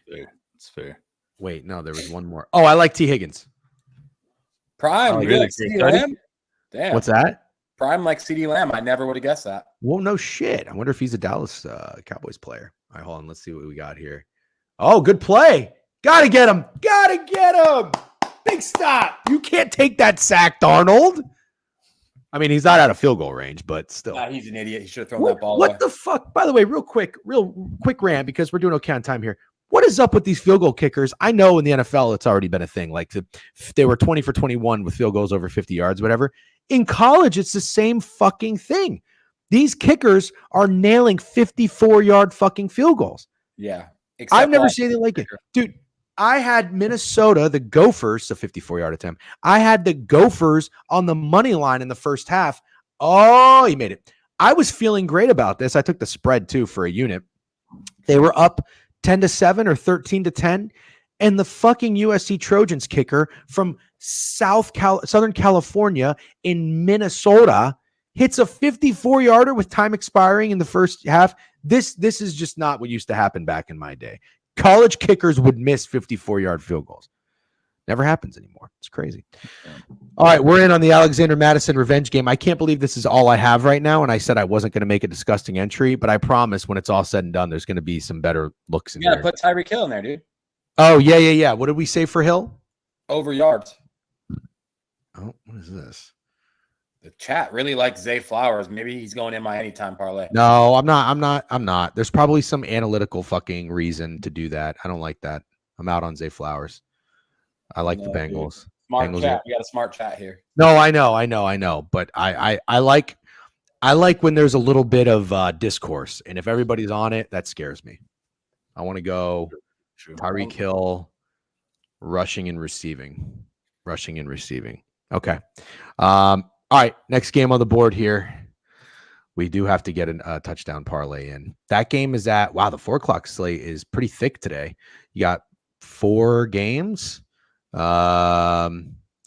[SPEAKER 3] It's fair.
[SPEAKER 1] Wait, no, there was one more. Oh, I like T. Higgins.
[SPEAKER 2] Prime.
[SPEAKER 3] Really?
[SPEAKER 2] Like CeeDee Lamb? Damn.
[SPEAKER 1] What's that?
[SPEAKER 2] Prime like CeeDee Lamb. I never would have guessed that.
[SPEAKER 1] Well, no shit. I wonder if he's a Dallas Cowboys player. All right, hold on. Let's see what we got here. Oh, good play. Gotta get him. Gotta get him. Big stop. You can't take that sack, Darnold. I mean, he's not out of field goal range, but still.
[SPEAKER 2] Nah, he's an idiot. He should have thrown that ball
[SPEAKER 1] away.
[SPEAKER 2] What
[SPEAKER 1] the fuck? By the way, real quick rant, because we're doing okay on time here. What is up with these field goal kickers? I know in the NFL it's already been a thing. Like they were 20 for 21 with field goals over 50 yards, whatever. In college, it's the same fucking thing. These kickers are nailing 54-yard fucking field goals.
[SPEAKER 2] Yeah.
[SPEAKER 1] I've never seen anything like it. Dude, I had Minnesota, the Gophers, a 54-yard attempt. I had the Gophers on the money line in the first half. Oh, he made it. I was feeling great about this. I took the spread, too, for a unit. They were up 10-7 or 13-10, and the fucking USC Trojans kicker from Southern California in Minnesota hits a 54-yarder with time expiring in the first half. This is just not what used to happen back in my day. College kickers would miss 54-yard field goals. Never happens anymore. It's crazy. All right, we're in on the Alexander Mattison revenge game. I can't believe this is all I have right now, and I said I wasn't going to make a disgusting entry, but I promise when it's all said and done, there's going to be some better looks in there.
[SPEAKER 2] You got to put Tyreek Hill in there, dude.
[SPEAKER 1] Oh, yeah. What did we say for Hill?
[SPEAKER 2] Over yards.
[SPEAKER 1] Oh, what is this?
[SPEAKER 2] The chat really likes Zay Flowers. Maybe he's going in my anytime parlay.
[SPEAKER 1] No, I'm not. There's probably some analytical fucking reason to do that. I don't like that. I'm out on Zay Flowers. I like the Bengals.
[SPEAKER 2] Dude. Smart
[SPEAKER 1] Bengals
[SPEAKER 2] chat. We got a smart chat here.
[SPEAKER 1] No, I know. But I like when there's a little bit of discourse, and if everybody's on it, that scares me. I want to go Tyreek Hill, rushing and receiving. rushing and receiving. Okay. All right. Next game on the board here. We do have to get a touchdown parlay in. That game is at, wow, the 4:00 slate is pretty thick today. You got 4 games. I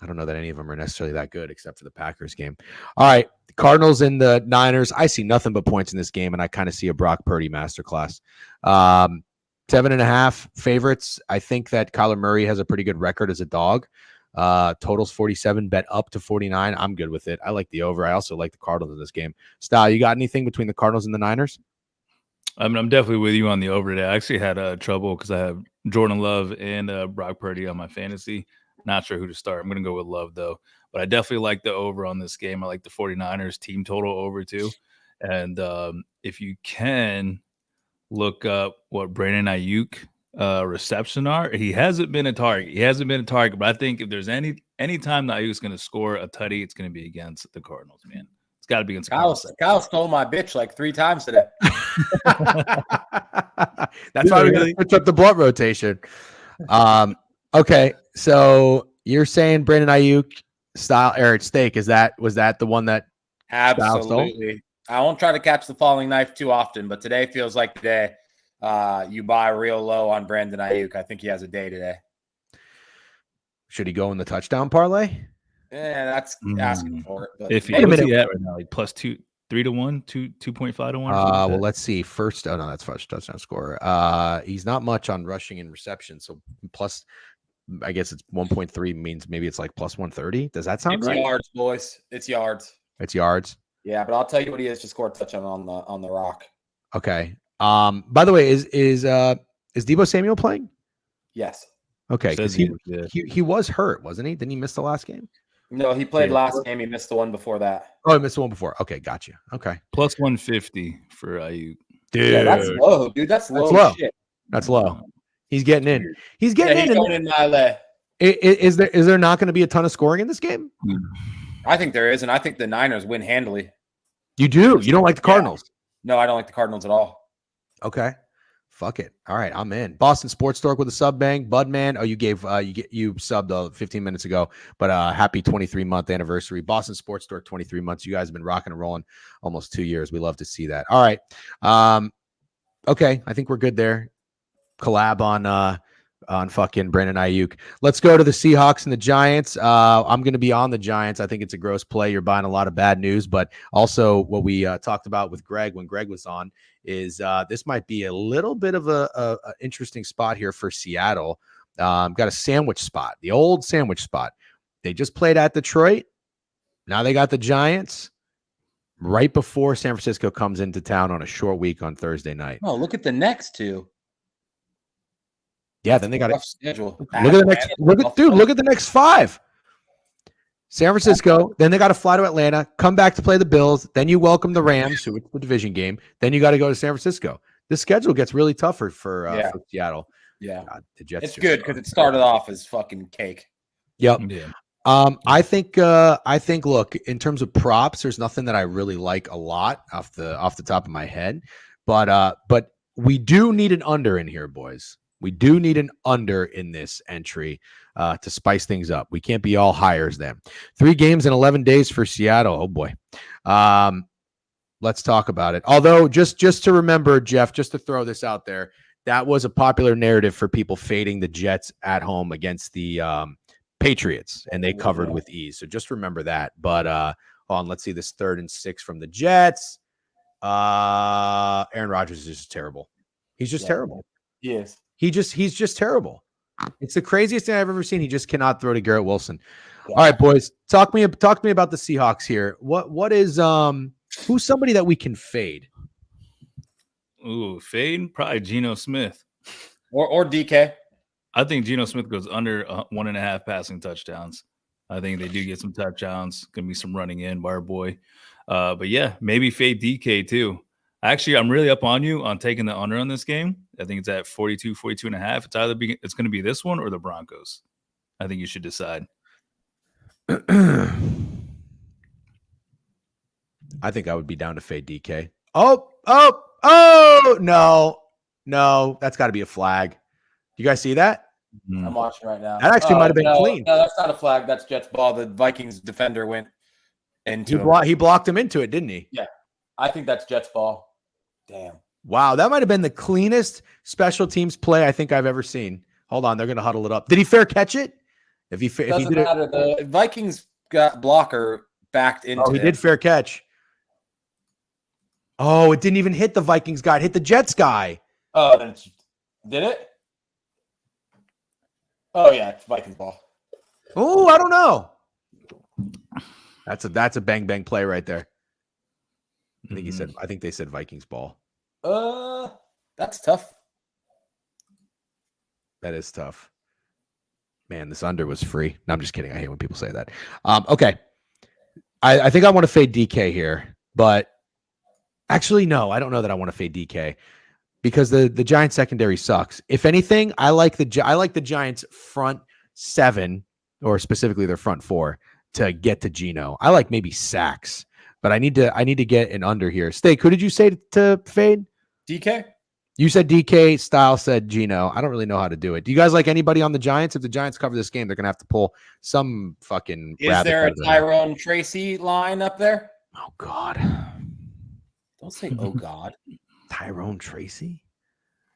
[SPEAKER 1] don't know that any of them are necessarily that good except for the Packers game. All right. The Cardinals and the Niners. I see nothing but points in this game, and I kind of see a Brock Purdy masterclass. 7.5 favorites. I think that Kyler Murray has a pretty good record as a dog. Totals 47, bet up to 49. I'm good with it. I like the over. I also like the Cardinals in this game. Style, you got anything between the Cardinals and the Niners?
[SPEAKER 3] I mean, I'm definitely with you on the over today. I actually had trouble because I have Jordan Love and Brock Purdy on my fantasy. Not sure who to start. I'm going to go with Love, though. But I definitely like the over on this game. I like the 49ers team total over, too. And if you can look up what Brandon Ayuk reception are, he hasn't been a target. But I think if there's any time that Ayuk's going to score a tutty, it's going to be against the Cardinals, man. It's got to be against
[SPEAKER 2] Kyle stole my bitch like 3 times today.
[SPEAKER 1] That's why we're going to switch up the blunt rotation. Okay, so you're saying Brandon Ayuk style Eric Steak, was that the one that
[SPEAKER 2] absolutely? I won't try to catch the falling knife too often, but today feels like the day you buy real low on Brandon Ayuk. I think he has a day today.
[SPEAKER 1] Should he go in the touchdown parlay?
[SPEAKER 2] Yeah, that's asking for it. But
[SPEAKER 3] if he what's he at right now, like plus 3 to 1, 2.5 to 1.
[SPEAKER 1] Well, let's see. First, that's first touchdown scorer. He's not much on rushing and reception, so plus, I guess it's 1.3 means maybe it's like plus 130. Does that sound right?
[SPEAKER 2] It's yards, boys. It's yards.
[SPEAKER 1] It's yards.
[SPEAKER 2] Yeah, but I'll tell you what he is to score a touchdown on the rock.
[SPEAKER 1] Okay. By the way, is Deebo Samuel playing?
[SPEAKER 2] Yes.
[SPEAKER 1] Okay, because he was hurt, wasn't he? Didn't he miss the last game?
[SPEAKER 2] No, he played last game. He missed the one before that.
[SPEAKER 1] Oh, he missed the one before. Okay, gotcha. Okay.
[SPEAKER 3] Plus 150 for Ayuk.
[SPEAKER 2] Dude, yeah, that's low, dude. That's low.
[SPEAKER 1] That's low.
[SPEAKER 2] Shit.
[SPEAKER 1] That's low. He's getting in. He's getting in.
[SPEAKER 2] He's going in my leg.
[SPEAKER 1] Is there not going to be a ton of scoring in this game?
[SPEAKER 2] I think there is, and I think the Niners win handily.
[SPEAKER 1] You do? You don't like the Cardinals?
[SPEAKER 2] Yeah. No, I don't like the Cardinals at all.
[SPEAKER 1] Okay. Fuck it. All right, I'm in. Boston Sports Stork with a sub bang. Budman. Oh, you subbed 15 minutes ago, but happy 23-month anniversary. Boston Sports Stork, 23 months. You guys have been rocking and rolling almost 2 years. We love to see that. All right. Okay, I think we're good there. Collab on fucking Brandon Ayuk. Let's go to the Seahawks and the Giants. I'm going to be on the Giants. I think it's a gross play. You're buying a lot of bad news, but also what we talked about with Greg when Greg was on is this might be a little bit of a interesting spot here for Seattle. Got a sandwich spot, the old sandwich spot. They just played at Detroit. Now they got the Giants right before San Francisco comes into town on a short week on Thursday night.
[SPEAKER 2] Oh, look at the next two.
[SPEAKER 1] Yeah, then they got a
[SPEAKER 2] schedule.
[SPEAKER 1] Look at the next. Look at the next 5. San Francisco. Then they got to fly to Atlanta, come back to play the Bills. Then you welcome the Rams, who it's the division game. Then you got to go to San Francisco. This schedule gets really tougher for Seattle.
[SPEAKER 2] Yeah,
[SPEAKER 1] God, the Jets.
[SPEAKER 2] It's good because it started off as fucking cake.
[SPEAKER 1] Yep. Yeah. I think. Look, in terms of props, there's nothing that I really like a lot off the top of my head, but we do need an under in here, boys. We do need an under in this entry to spice things up. We can't be all hires then. 3 games in 11 days for Seattle. Oh boy. Let's talk about it. Although just to remember, Jeff, just to throw this out there, that was a popular narrative for people fading the Jets at home against the Patriots, and they covered with ease. So just remember that. But let's see this 3rd and 6 from the Jets. Aaron Rodgers is just terrible. He's just terrible.
[SPEAKER 2] Yes.
[SPEAKER 1] He's just terrible. It's the craziest thing I've ever seen. He just cannot throw to Garrett Wilson. Yeah. All right, boys, talk to me about the Seahawks here. What is who's somebody that we can fade?
[SPEAKER 3] Ooh, fade probably Geno Smith
[SPEAKER 2] or DK.
[SPEAKER 3] I think Geno Smith goes under 1.5 passing touchdowns. I think they do get some touchdowns. Gonna be some running in by our boy. But yeah, maybe fade DK too. Actually, I'm really up on you on taking the under on this game. I think it's at 42.5. It's going to be this one or the Broncos. I think you should decide.
[SPEAKER 1] I think I would be down to fade DK. Oh, no. That's got to be a flag. You guys see that?
[SPEAKER 2] I'm watching right now.
[SPEAKER 1] That actually might have been clean.
[SPEAKER 2] No, that's not a flag. That's Jets ball. The Vikings defender went into him.
[SPEAKER 1] He blocked him into it, didn't he?
[SPEAKER 2] Yeah. I think that's Jets ball. Damn.
[SPEAKER 1] Wow, that might have been the cleanest special teams play I think I've ever seen. Hold on, they're going to huddle it up. Did he fair catch it? If he did
[SPEAKER 2] matter. The Vikings got blocker backed into.
[SPEAKER 1] Oh, he did fair catch. Oh, it didn't even hit the Vikings guy. It hit the Jets guy.
[SPEAKER 2] Oh, then did it? Oh yeah, it's Vikings ball.
[SPEAKER 1] Oh, I don't know. That's a bang bang play right there. I think they said Vikings ball.
[SPEAKER 2] That's tough.
[SPEAKER 1] That is tough. Man, this under was free. No, I'm just kidding. I hate when people say that. Okay. I think I want to fade DK here, but actually, no, I don't know that I want to fade DK because the Giants secondary sucks. If anything, I like the Giants front 7 or specifically their front 4 to get to Geno. I like maybe sacks, but I need to get an under here. Steak, who did you say to fade?
[SPEAKER 2] DK?
[SPEAKER 1] You said DK, Style said Geno. I don't really know how to do it. Do you guys like anybody on the Giants? If the Giants cover this game, they're going to have to pull some fucking.
[SPEAKER 2] Is there a Tyrone Tracy line up there?
[SPEAKER 1] Oh, God.
[SPEAKER 2] Don't say, oh, God.
[SPEAKER 1] Tyrone Tracy?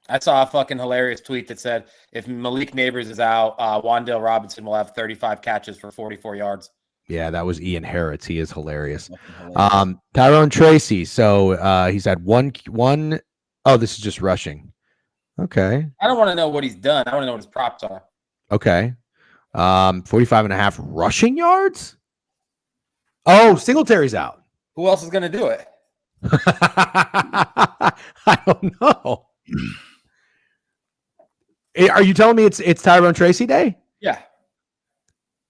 [SPEAKER 2] I saw a fucking hilarious tweet that said, if Malik Neighbors is out, Wan'Dale Robinson will have 35 catches for 44 yards.
[SPEAKER 1] Yeah, that was Ian Harrods. He is hilarious. Tyrone Tracy. So he's had one. Oh, this is just rushing. Okay.
[SPEAKER 2] I don't want to know what he's done. I want to know what his props are.
[SPEAKER 1] Okay. 45.5 rushing yards. Oh, Singletary's out.
[SPEAKER 2] Who else is going to do it?
[SPEAKER 1] I don't know. Are you telling me it's Tyrone Tracy day?
[SPEAKER 2] Yeah.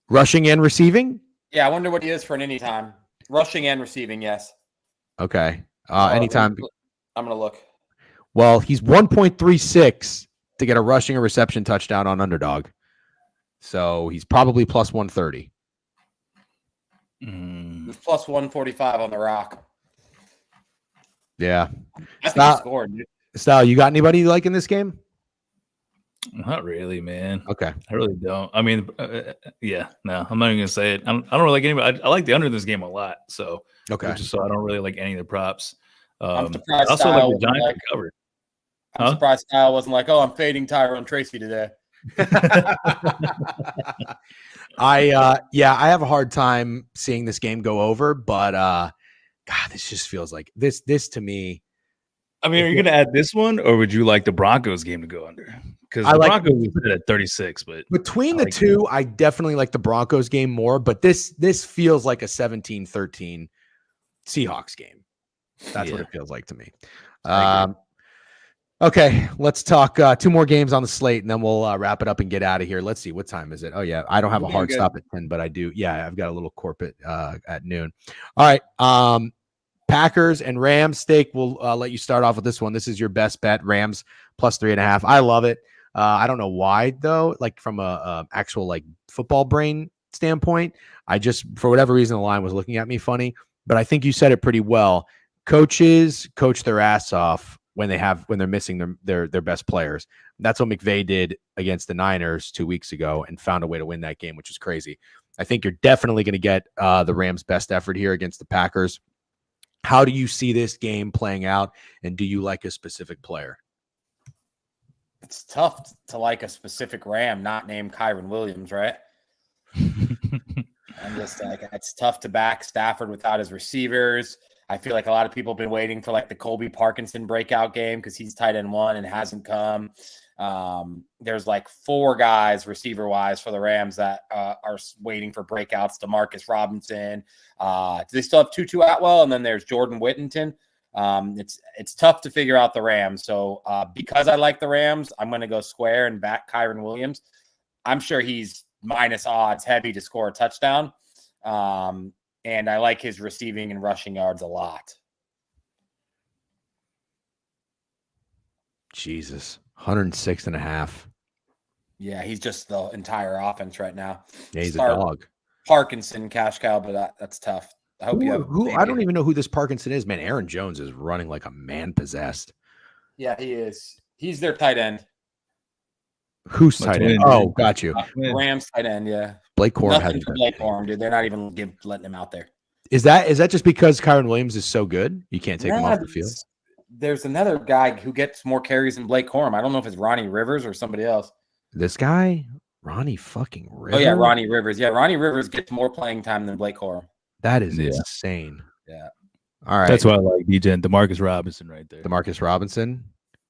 [SPEAKER 1] Rushing and receiving?
[SPEAKER 2] Yeah, I wonder what he is for an anytime. Rushing and receiving, yes.
[SPEAKER 1] Okay. Anytime.
[SPEAKER 2] I'm going to look.
[SPEAKER 1] Well, he's 1.36 to get a rushing or reception touchdown on underdog. So he's probably plus 130.
[SPEAKER 2] He's plus 145 on the Rock.
[SPEAKER 1] Yeah.
[SPEAKER 2] I think he scored, dude.
[SPEAKER 1] Style, you got anybody you like in this game?
[SPEAKER 3] Not really, man.
[SPEAKER 1] Okay.
[SPEAKER 3] I really don't. I mean, yeah, no, I'm not even going to say it. I don't really like anybody. I like the under in this game a lot. So,
[SPEAKER 1] okay.
[SPEAKER 3] Just so I don't really like any of the props.
[SPEAKER 2] I'm surprised
[SPEAKER 3] also like the Giants covered.
[SPEAKER 2] I'm surprised Kyle wasn't like, oh, I'm fading Tyrone Tracy today.
[SPEAKER 1] I have a hard time seeing this game go over, but God, this just feels like this to me.
[SPEAKER 3] I mean, are you going to add this one, or would you like the Broncos game to go under? Because the Broncos is at 36, but
[SPEAKER 1] between the two, I definitely like the Broncos game more. But this feels like a 17-13 Seahawks game. That's what it feels like to me. Okay, let's talk 2 more games on the slate, and then we'll wrap it up and get out of here. Let's see, what time is it? Oh yeah, I don't have a hard stop at 10, but I do. Yeah, I've got a little corporate at noon. All right, Packers and Rams. Steak, we'll let you start off with this one. This is your best bet, Rams plus 3.5. I love it. I don't know why though. Like from a actual like football brain standpoint, I just for whatever reason the line was looking at me funny. But I think you said it pretty well. Coaches coach their ass off when they're missing their best players. That's what McVay did against the Niners 2 weeks ago and found a way to win that game, which is crazy. I think you're definitely going to get the Rams' best effort here against the Packers. How do you see this game playing out, and do you like a specific player?
[SPEAKER 2] It's tough to like a specific Ram not named Kyren Williams, right? I'm just like, it's tough to back Stafford without his receivers. I feel like a lot of people have been waiting for like the Colby Parkinson breakout game because he's tight end 1 and hasn't come. There's like 4 guys receiver wise for the Rams that are waiting for breakouts. DeMarcus Robinson. They still have Tutu Atwell, and then there's Jordan Whittington. It's tough to figure out the Rams. So because I like the Rams, I'm going to go square and back Kyren Williams. I'm sure he's minus odds heavy to score a touchdown. And I like his receiving and rushing yards a lot.
[SPEAKER 1] Jesus, 106.5.
[SPEAKER 2] Yeah, he's just the entire offense right now.
[SPEAKER 1] Yeah, he's a dog.
[SPEAKER 2] Parkinson, cash cow, but that's tough. I hope you have.
[SPEAKER 1] I don't even know who this Parkinson is, man. Aaron Jones is running like a man possessed.
[SPEAKER 2] Yeah, he is. He's their tight end.
[SPEAKER 1] Who's
[SPEAKER 3] My
[SPEAKER 1] tight
[SPEAKER 3] twin,
[SPEAKER 1] end?
[SPEAKER 3] dude.
[SPEAKER 1] Oh, got you.
[SPEAKER 2] Rams tight end, yeah.
[SPEAKER 1] Blake Corum
[SPEAKER 2] Nothing
[SPEAKER 1] hasn't
[SPEAKER 2] for
[SPEAKER 1] done
[SPEAKER 2] Blake
[SPEAKER 1] anything.
[SPEAKER 2] Corum, dude. They're not even letting him out there.
[SPEAKER 1] Is that just because Kyron Williams is so good? You can't take him off the field?
[SPEAKER 2] There's another guy who gets more carries than Blake Corum. I don't know if it's Ronnie Rivers or somebody else.
[SPEAKER 1] This guy, Ronnie fucking Rivers.
[SPEAKER 2] Oh yeah, Ronnie Rivers. Yeah, Ronnie Rivers gets more playing time than Blake Corum.
[SPEAKER 1] That is insane.
[SPEAKER 2] Yeah.
[SPEAKER 1] All right.
[SPEAKER 3] That's why I like DJ and Demarcus Robinson right there.
[SPEAKER 1] Demarcus Robinson.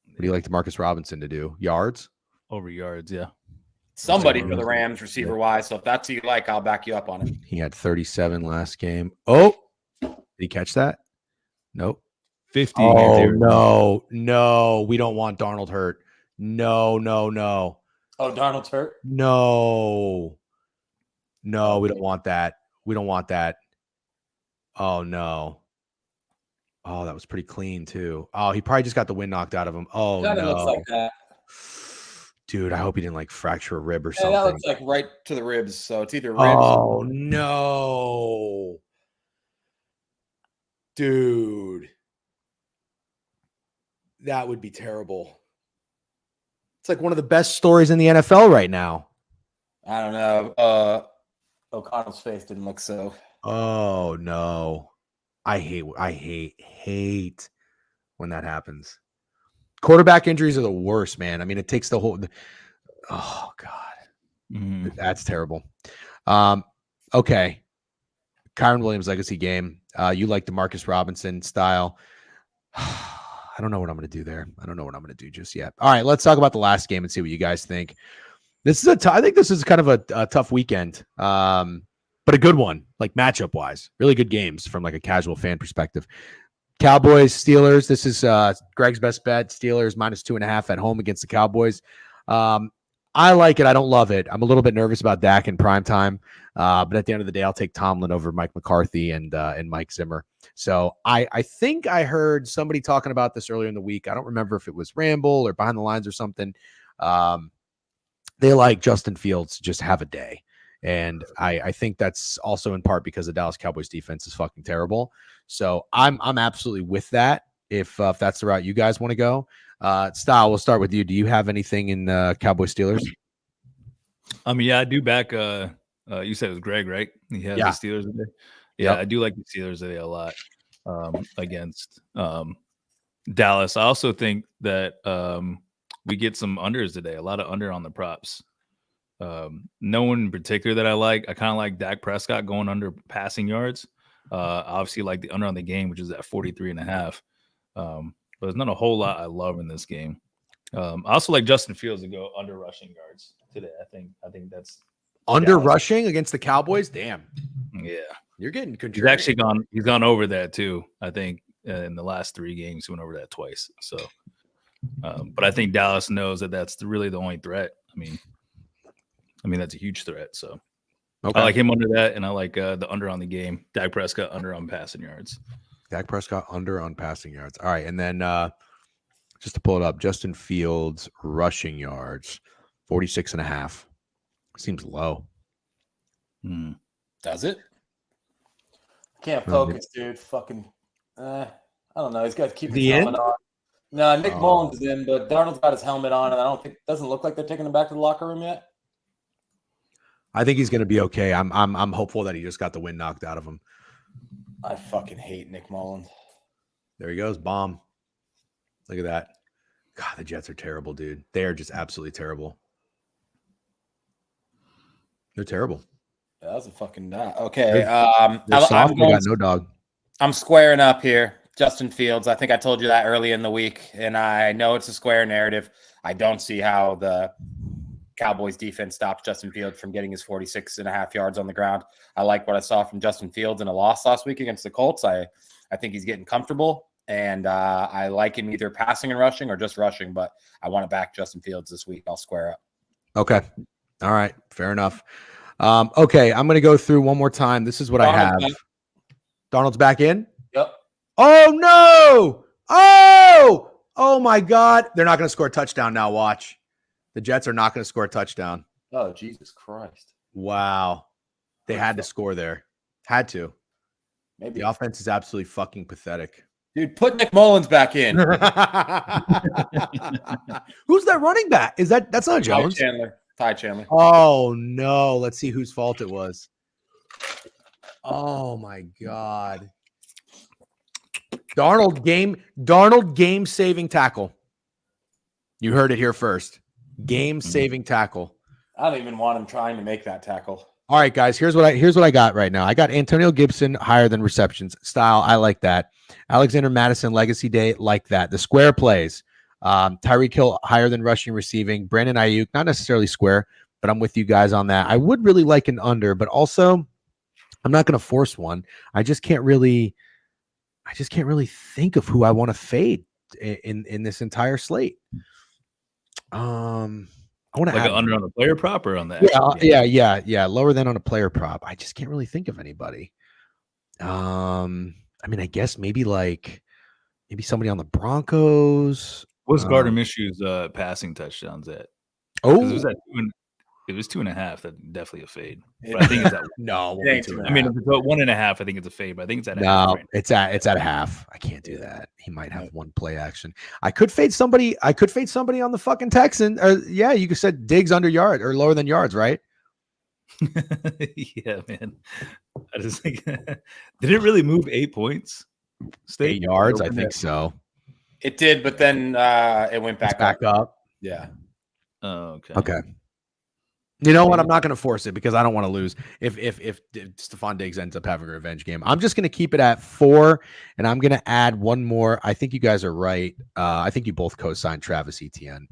[SPEAKER 1] What do you like Demarcus Robinson to do? Yards?
[SPEAKER 3] Over yards, yeah.
[SPEAKER 2] Somebody for the Rams receiver wise. So if that's who you like, I'll back you up on it.
[SPEAKER 1] He had 37 last game. Oh, did he catch that? Nope.
[SPEAKER 3] 50.
[SPEAKER 1] Oh, no. We don't want Darnold hurt. No.
[SPEAKER 2] Oh, Darnold's hurt?
[SPEAKER 1] No, we don't want that. We don't want that. Oh, no. Oh, that was pretty clean, too. Oh, he probably just got the wind knocked out of him. Oh,
[SPEAKER 2] That
[SPEAKER 1] no.
[SPEAKER 2] looks like that.
[SPEAKER 1] Dude, I hope he didn't, like, fracture a rib or something.
[SPEAKER 2] That looks like right to the ribs. So it's either ribs.
[SPEAKER 1] Oh, no. Dude. That would be terrible. It's like one of the best stories in the NFL right now.
[SPEAKER 2] I don't know. O'Connell's face didn't look so.
[SPEAKER 1] Oh, no. I hate when that happens. Quarterback injuries are the worst, man. I mean, it takes the whole. Oh God, That's terrible. Okay, Kyron Williams legacy game. You like the Demarcus Robinson style. I don't know what I'm going to do there. I don't know what I'm going to do just yet. All right, let's talk about the last game and see what you guys think. This is I think this is kind of a tough weekend, but a good one, like matchup wise. Really good games from like a casual fan perspective. Cowboys, Steelers. This is Greg's best bet. Steelers -2.5 at home against the Cowboys. I like it. I don't love it. I'm a little bit nervous about Dak in prime time, but at the end of the day, I'll take Tomlin over Mike McCarthy and Mike Zimmer. So I think I heard somebody talking about this earlier in the week. I don't remember if it was Ramble or Behind the Lines or something. They like Justin Fields to just have a day. And I think that's also in part because the Dallas Cowboys defense is fucking terrible. So I'm absolutely with that. If that's the route you guys want to go, Style, we'll start with you. Do you have anything in Cowboys Steelers?
[SPEAKER 3] I mean, yeah, I do back. You said it was Greg, right? He has the Steelers today. Yeah, I do like the Steelers today a lot against Dallas. I also think that we get some unders today. A lot of under on the props. No one in particular that I like. I kind of like Dak Prescott going under passing yards. Obviously, like the under on the game, which is at 43.5. But there's not a whole lot I love in this game. I also like Justin Fields to go under rushing yards today. I think that's
[SPEAKER 1] under rushing against the Cowboys. Damn.
[SPEAKER 3] Yeah,
[SPEAKER 1] you're getting
[SPEAKER 3] contrarian. He's actually gone over that too. I think in the last 3 games he went over that twice. So, but I think Dallas knows that that's really the only threat. I mean that's a huge threat. So I like him under that, and I like the under on the game. Dak Prescott under on passing yards.
[SPEAKER 1] Dak Prescott under on passing yards. All right, and then just to pull it up, Justin Fields rushing yards, 46.5. Seems low.
[SPEAKER 2] Does it? Can't focus, dude. Fucking, I don't know. He's got to keep his helmet on. No, Nick Mullins is in, but Darnold's got his helmet on, and I don't think doesn't look like they're taking him back to the locker room yet.
[SPEAKER 1] I think he's going to be okay. I'm hopeful that he just got the wind knocked out of him.
[SPEAKER 2] I fucking hate Nick Mullins.
[SPEAKER 1] There he goes, bomb. Look at that. God, the Jets are terrible, dude. They are just absolutely terrible. They're terrible.
[SPEAKER 2] Yeah, that was a fucking dog. Okay.
[SPEAKER 1] I'm going, got no dog.
[SPEAKER 2] I'm squaring up here. Justin Fields. I think I told you that early in the week, and I know it's a square narrative. I don't see how the Cowboys defense stopped Justin Fields from getting his 46.5 yards on the ground. I like what I saw from Justin Fields in a loss last week against the Colts. I think he's getting comfortable, and I like him either passing and rushing or just rushing, but I want to back Justin Fields this week. I'll square up.
[SPEAKER 1] Okay. All right. Fair enough. Okay. I'm going to go through one more time. This is what I have. Darnold's back in?
[SPEAKER 2] Yep.
[SPEAKER 1] Oh, no. Oh, my God. They're not going to score a touchdown now. Watch. The Jets are not going to score a touchdown.
[SPEAKER 2] Oh, Jesus Christ.
[SPEAKER 1] Wow. They had to score there. Had to.
[SPEAKER 2] Maybe.
[SPEAKER 1] The offense is absolutely fucking pathetic.
[SPEAKER 2] Dude, put Nick Mullins back in.
[SPEAKER 1] Who's that running back? That's not Jones?
[SPEAKER 2] Ty Chandler.
[SPEAKER 1] Oh no. Let's see whose fault it was. Oh my God. Darnold game saving tackle. You heard it here first. Game saving tackle.
[SPEAKER 2] I don't even want him trying to make that tackle.
[SPEAKER 1] All right, guys. Here's what I got right now. I got Antonio Gibson higher than receptions. Style, I like that. Alexander Madison, Legacy Day, like that. The square plays. Tyreek Hill higher than rushing, receiving. Brandon Ayuk, not necessarily square, but I'm with you guys on that. I would really like an under, but also I'm not going to force one. I just can't really think of who I want to fade in this entire slate. I want to
[SPEAKER 3] like
[SPEAKER 1] add
[SPEAKER 3] an under on a player prop or on that.
[SPEAKER 1] Yeah. Lower than on a player prop. I just can't really think of anybody. I mean, I guess maybe somebody on the Broncos.
[SPEAKER 3] What's Gardner Minshew's passing touchdowns at?
[SPEAKER 1] Oh,
[SPEAKER 3] it was 2.5. That's definitely a fade. But I think it's at
[SPEAKER 1] no.
[SPEAKER 3] I mean, if it's 1.5, I think it's a fade. But I think it's at
[SPEAKER 1] no.
[SPEAKER 3] Right
[SPEAKER 1] it's at a half. I can't do that. He might have one play action. I could fade somebody on the fucking Texan. Yeah, you could set Diggs under yard or lower than yards, right?
[SPEAKER 3] Yeah, man. I just think did it really move 8 points?
[SPEAKER 1] 8 yards, I think so.
[SPEAKER 2] It did, but then it went back
[SPEAKER 1] up.
[SPEAKER 2] Yeah.
[SPEAKER 3] Oh, okay.
[SPEAKER 1] Okay. You know what? I'm not going to force it because I don't want to lose. If Stephon Diggs ends up having a revenge game, I'm just going to keep it at 4, and I'm going to add one more. I think you guys are right. I think you both co-signed Travis Etienne.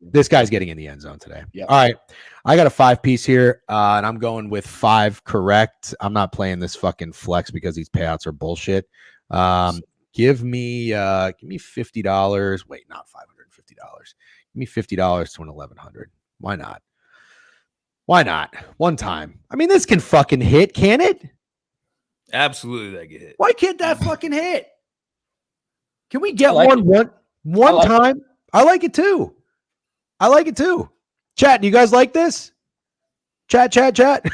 [SPEAKER 1] This guy's getting in the end zone today.
[SPEAKER 2] Yep.
[SPEAKER 1] All right, I got a 5-piece here, and I'm going with 5 correct. I'm not playing this fucking flex because these payouts are bullshit. Give me $50. Wait, not $550. Give me $50 to an $1,100. Why not? Why not? One time. I mean, this can fucking hit, can it?
[SPEAKER 3] Absolutely, that get hit.
[SPEAKER 1] Why can't that fucking hit? Can we get
[SPEAKER 2] like
[SPEAKER 1] one time? I like it too. Chat, do you guys like this? Chat.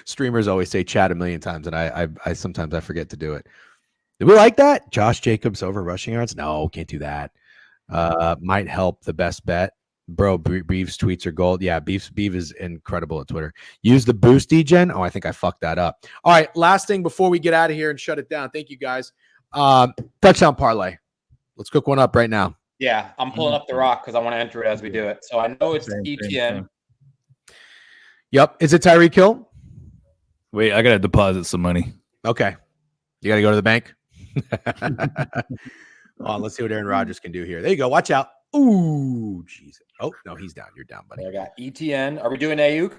[SPEAKER 1] Streamers always say chat a million times, and I sometimes I forget to do it. Do we like that? Josh Jacobs over rushing yards? No, can't do that. Might help the best bet. Bro, Beeves tweets are gold. Yeah, Beeves is incredible at Twitter. Use the boost degen. Oh, I think I fucked that up. All right, last thing before we get out of here and shut it down. Thank you guys. Touchdown parlay. Let's cook one up right now.
[SPEAKER 2] Yeah, I'm pulling up the rock because I want to enter it as we do it. So I know it's ETN.
[SPEAKER 1] Yep. Is it Tyreek Hill?
[SPEAKER 3] Wait, I gotta deposit some money.
[SPEAKER 1] Okay. You gotta go to the bank. Let's see what Aaron Rodgers can do here. There you go. Watch out. Ooh, Jesus. Oh, no, he's down. You're down, buddy.
[SPEAKER 2] I got ETN. Are we doing Ayuk?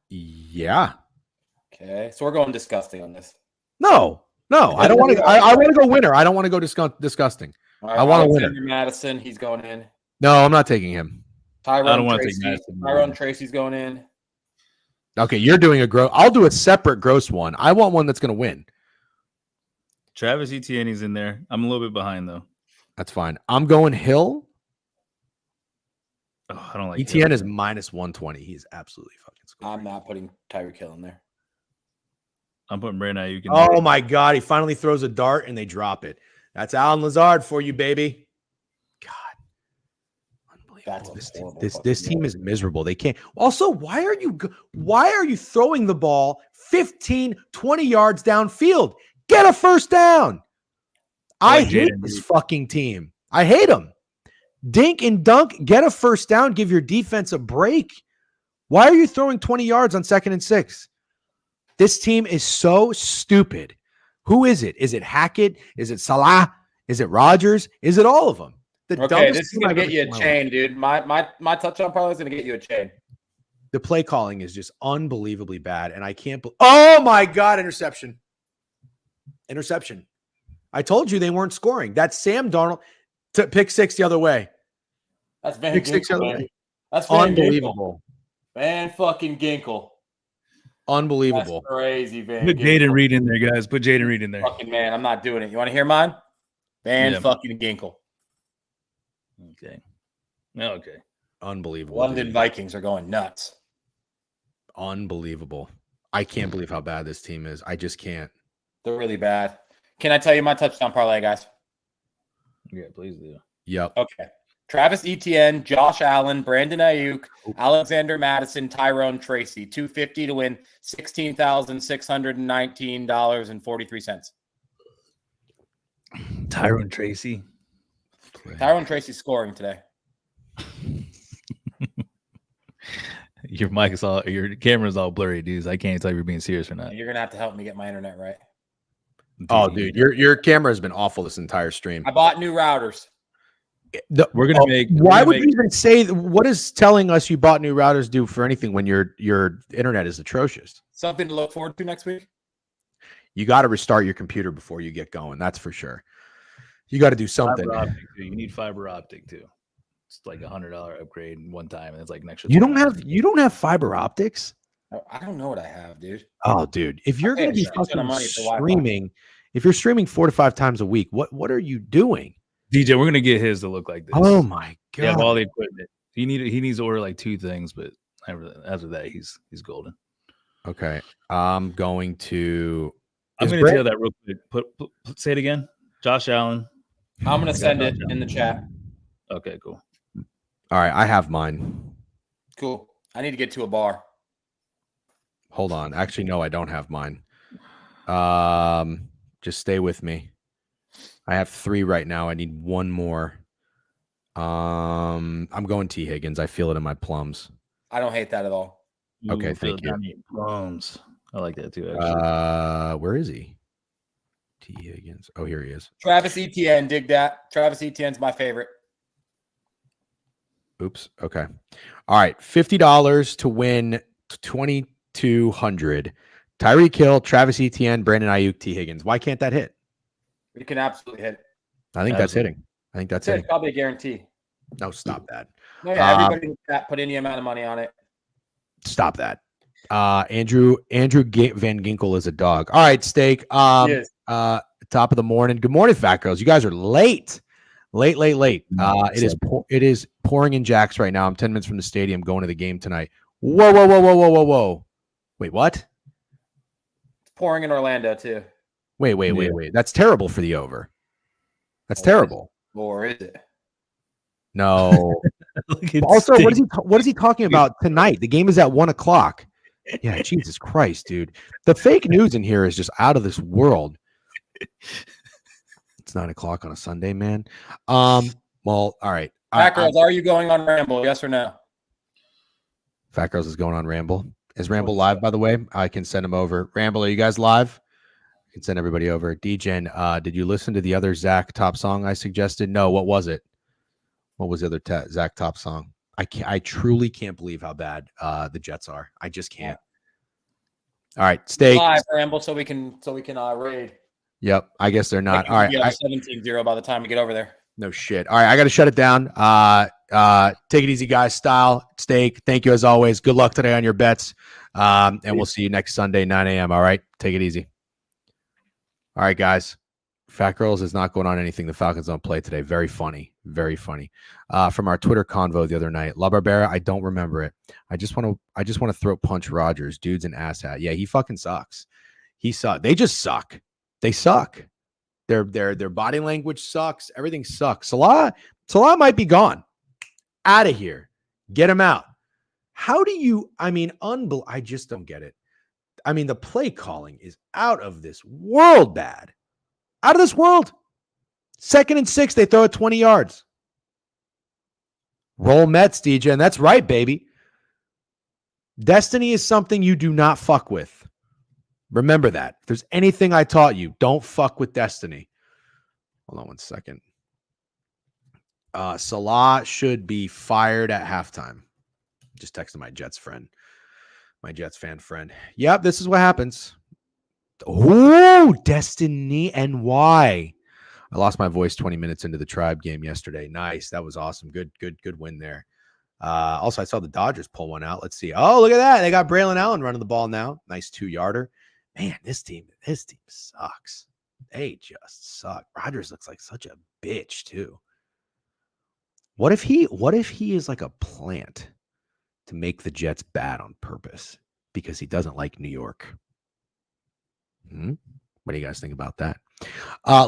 [SPEAKER 1] Yeah.
[SPEAKER 2] Okay. So we're going disgusting on this.
[SPEAKER 1] No, I don't want to. I want to go winner. I don't want to go disgusting.
[SPEAKER 2] Right,
[SPEAKER 1] I want to winner.
[SPEAKER 2] Madison, he's going in.
[SPEAKER 1] No, I'm not taking him.
[SPEAKER 3] I don't want to take Madison.
[SPEAKER 2] Tyrone Tracy's going in.
[SPEAKER 1] Okay, you're doing a gross. I'll do a separate gross one. I want one that's going to win.
[SPEAKER 3] Travis Etienne is in there. I'm a little bit behind though.
[SPEAKER 1] That's fine. I'm going Hill.
[SPEAKER 3] Oh, I don't like
[SPEAKER 1] Etienne is minus 120. He's absolutely fucking scoring.
[SPEAKER 2] I'm not putting Tyreek Hill in there.
[SPEAKER 3] I'm putting Brandon Ayuk in
[SPEAKER 1] Oh
[SPEAKER 3] there.
[SPEAKER 1] my God. He finally throws a dart and they drop it. That's Alan Lazard for you, baby. God. Unbelievable. This team is miserable. They can't. Also, why are you throwing the ball 15, 20 yards downfield? Get a first down. I hate this fucking team. I hate them. Dink and dunk, get a first down, give your defense a break. Why are you throwing 20 yards on 2nd and 6? This team is so stupid. Who is it? Is it Hackett? Is it Salah? Is it Rodgers? Is it all of them?
[SPEAKER 2] Okay, this is going to get you a chain, dude. My touchdown parlay is going to get you a chain.
[SPEAKER 1] The play calling is just unbelievably bad, and I can't believe. Oh, my God, interception. I told you they weren't scoring. That's Sam Darnold to pick 6 the other way.
[SPEAKER 2] That's Van
[SPEAKER 1] pick 6 the other way. That's unbelievable.
[SPEAKER 2] Van fucking Ginkle.
[SPEAKER 1] Unbelievable.
[SPEAKER 2] That's crazy, Van.
[SPEAKER 3] Put Jaden Reed in there, guys. Put Jaden Reed in there.
[SPEAKER 2] Fucking man, I'm not doing it. You want to hear mine? Van fucking Ginkle.
[SPEAKER 3] Okay.
[SPEAKER 1] Unbelievable.
[SPEAKER 2] London Vikings are going nuts.
[SPEAKER 1] Unbelievable. I can't believe how bad this team is. I just can't.
[SPEAKER 2] They're really bad. Can I tell you my touchdown parlay, guys?
[SPEAKER 3] Yeah, please do.
[SPEAKER 1] Yep.
[SPEAKER 2] Okay. Travis Etienne, Josh Allen, Brandon Ayuk, Alexander Madison, Tyrone Tracy, 250 to win $16,619.43.
[SPEAKER 3] Tyrone Tracy.
[SPEAKER 2] Tyrone Tracy scoring today.
[SPEAKER 3] Your camera's all blurry, dudes. I can't tell if you're being serious or not.
[SPEAKER 2] You're gonna have to help me get my internet right.
[SPEAKER 1] Oh, dude, your camera has been awful this entire stream.
[SPEAKER 2] I bought new routers.
[SPEAKER 3] We're gonna make.
[SPEAKER 1] Why would you even say what is telling us you bought new routers do for anything when your internet is atrocious?
[SPEAKER 2] Something to look forward to next week.
[SPEAKER 1] You got to restart your computer before you get going. That's for sure. You got to do something.
[SPEAKER 3] You need fiber optic too. It's like $100 upgrade one time, and it's like an extra.
[SPEAKER 1] You don't have fiber optics?
[SPEAKER 2] I don't know what I have, dude.
[SPEAKER 1] Oh, dude, if you're going to be fucking streaming, if you're streaming 4 to 5 times a week, what are you doing?
[SPEAKER 3] DJ, we're gonna get his to look like this.
[SPEAKER 1] Oh my god!
[SPEAKER 3] You have all the equipment. He needs to order like 2 things, but after that, he's golden.
[SPEAKER 1] Okay, I'm going to
[SPEAKER 3] tell that real quick. Say it again. Josh Allen.
[SPEAKER 2] I'm gonna send it in the chat.
[SPEAKER 3] Okay, cool.
[SPEAKER 1] All right, I have mine.
[SPEAKER 2] Cool. I need to get to a bar.
[SPEAKER 1] Hold on. Actually, no, I don't have mine. Just stay with me. I have 3 right now. I need 1 more. I'm going T. Higgins. I feel it in my plums.
[SPEAKER 2] I don't hate that at all.
[SPEAKER 1] Okay, thank you.
[SPEAKER 3] Plums. I like that too. Actually.
[SPEAKER 1] Where is he? T. Higgins. Oh, here he is.
[SPEAKER 2] Travis Etienne, dig that. Travis Etienne's my favorite.
[SPEAKER 1] Oops. Okay. All right. $50 to win 2,200. Tyreek Hill, Travis Etienne, Brandon Ayuk, T. Higgins. Why can't that hit?
[SPEAKER 2] We can absolutely hit.
[SPEAKER 1] I think that's hitting. I think that's hitting.
[SPEAKER 2] Probably a guarantee.
[SPEAKER 1] No, stop that.
[SPEAKER 2] No, yeah, everybody in chat put any amount of money on it.
[SPEAKER 1] Stop that. Andrew Van Ginkle is a dog. All right, Steak.
[SPEAKER 2] Yes.
[SPEAKER 1] Top of the morning. Good morning, Fat Girls. You guys are late. Late. It is pouring in Jacks right now. I'm 10 minutes from the stadium going to the game tonight. Whoa. Wait, what?
[SPEAKER 2] It's pouring in Orlando too.
[SPEAKER 1] Wait. That's terrible for the over. That's terrible.
[SPEAKER 2] Or is it?
[SPEAKER 1] No. Also, what is he talking about tonight? The game is at 1:00. Yeah, Jesus Christ, dude. The fake news in here is just out of this world. It's 9:00 on a Sunday, man. Well, all right.
[SPEAKER 2] Fat Girls, are you going on Ramble? Yes or no?
[SPEAKER 1] Fat Girls is going on Ramble. Is Ramble live, by the way? I can send him over. Ramble, are you guys live? I can send everybody over. DJen, did you listen to the other Zach Top song I suggested? No. What was it? What was the other Zach Top song? I truly can't believe how bad the Jets are. I just can't. All right, Steak.
[SPEAKER 2] Live Ramble, so we can raid.
[SPEAKER 1] Yep, I guess they're not. All right,
[SPEAKER 2] 17-0 by the time we get over there.
[SPEAKER 1] No shit. All right, I got to shut it down. Take it easy, guys. Style, Steak. Thank you as always. Good luck today on your bets, and we'll see you next Sunday, 9 a.m. All right, take it easy. All right, guys. Fat Girls is not going on anything. The Falcons don't play today. Very funny. Very funny. From our Twitter convo the other night. La Barbera, I don't remember it. I just want to throat punch Rodgers. Dude's an asshat. Yeah, he fucking sucks. He sucks. They just suck. They suck. Their body language sucks. Everything sucks. Salah might be gone. Out of here. Get him out. How do you, I just don't get it. I mean, the play calling is out of this world bad. Out of this world. 2nd and 6, they throw it 20 yards. Roll Mets, DJ, and that's right, baby. Destiny is something you do not fuck with. Remember that. If there's anything I taught you, don't fuck with destiny. Hold on 1 second. Salah should be fired at halftime. Just texted my Jets friend. My Jets fan friend. Yep, this is what happens. Oh, Destiny NY. I lost my voice 20 minutes into the Tribe game yesterday. Nice. That was awesome. Good win there. Also, I saw the Dodgers pull one out. Let's see. Oh, look at that. They got Braylon Allen running the ball now. Nice 2-yarder. Man, this team sucks. They just suck. Rodgers looks like such a bitch, too. What if he is like a plant to make the Jets bad on purpose? because he doesn't like New York. What do you guys think about that?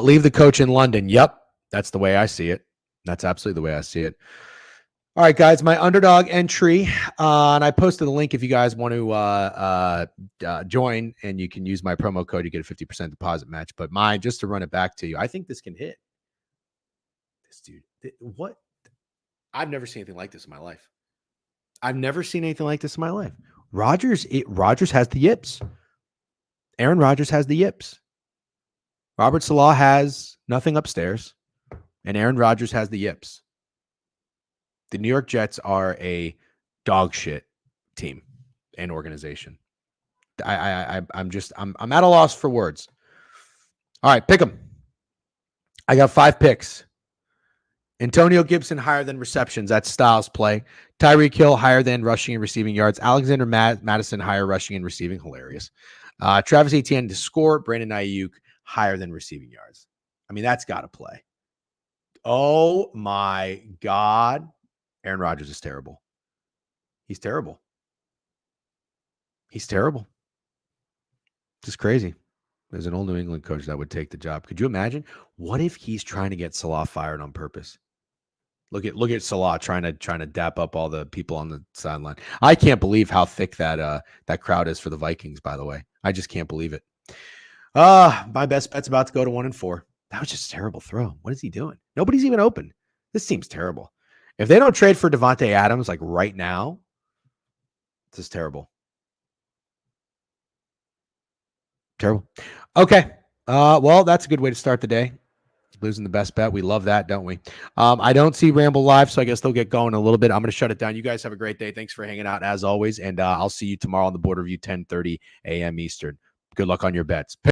[SPEAKER 1] Leave the coach in London. Yep, that's the way I see it. That's absolutely the way I see it. All right, guys, my underdog entry, and I posted the link if you guys want to join, and you can use my promo code. You get a 50% deposit match. But mine, just to run it back to you, I think this can hit. This dude, what? I've never seen anything like this in my life. I've never seen anything like this in my life. Rodgers has the yips. Aaron Rodgers has the yips. Robert Salah has nothing upstairs, and Aaron Rodgers has the yips. The New York Jets are a dog shit team and organization. I'm at a loss for words. All right, pick them. I got 5 picks. Antonio Gibson higher than receptions. That's Styles play. Tyreek Hill higher than rushing and receiving yards. Alexander Madison higher rushing and receiving. Hilarious. Travis Etienne to score. Brandon Ayuk higher than receiving yards. I mean, that's got to play. Oh my God. Aaron Rodgers is terrible. He's terrible. He's terrible. Just crazy. There's an old New England coach that would take the job. Could you imagine? What if he's trying to get Salah fired on purpose? Look at Salah trying to dap up all the people on the sideline. I can't believe how thick that crowd is for the Vikings, by the way. I just can't believe it. My best bet's about to go to 1-4. That was just a terrible throw. What is he doing? Nobody's even open. This seems terrible. If they don't trade for Devontae Adams like right now, this is terrible. Terrible. Okay. Well, that's a good way to start the day. Losing the best bet. We love that, don't we? I don't see Ramble live, so I guess they'll get going in a little bit. I'm going to shut it down. You guys have a great day. Thanks for hanging out as always. And I'll see you tomorrow on the Border View, 10:30 a.m. Eastern. Good luck on your bets.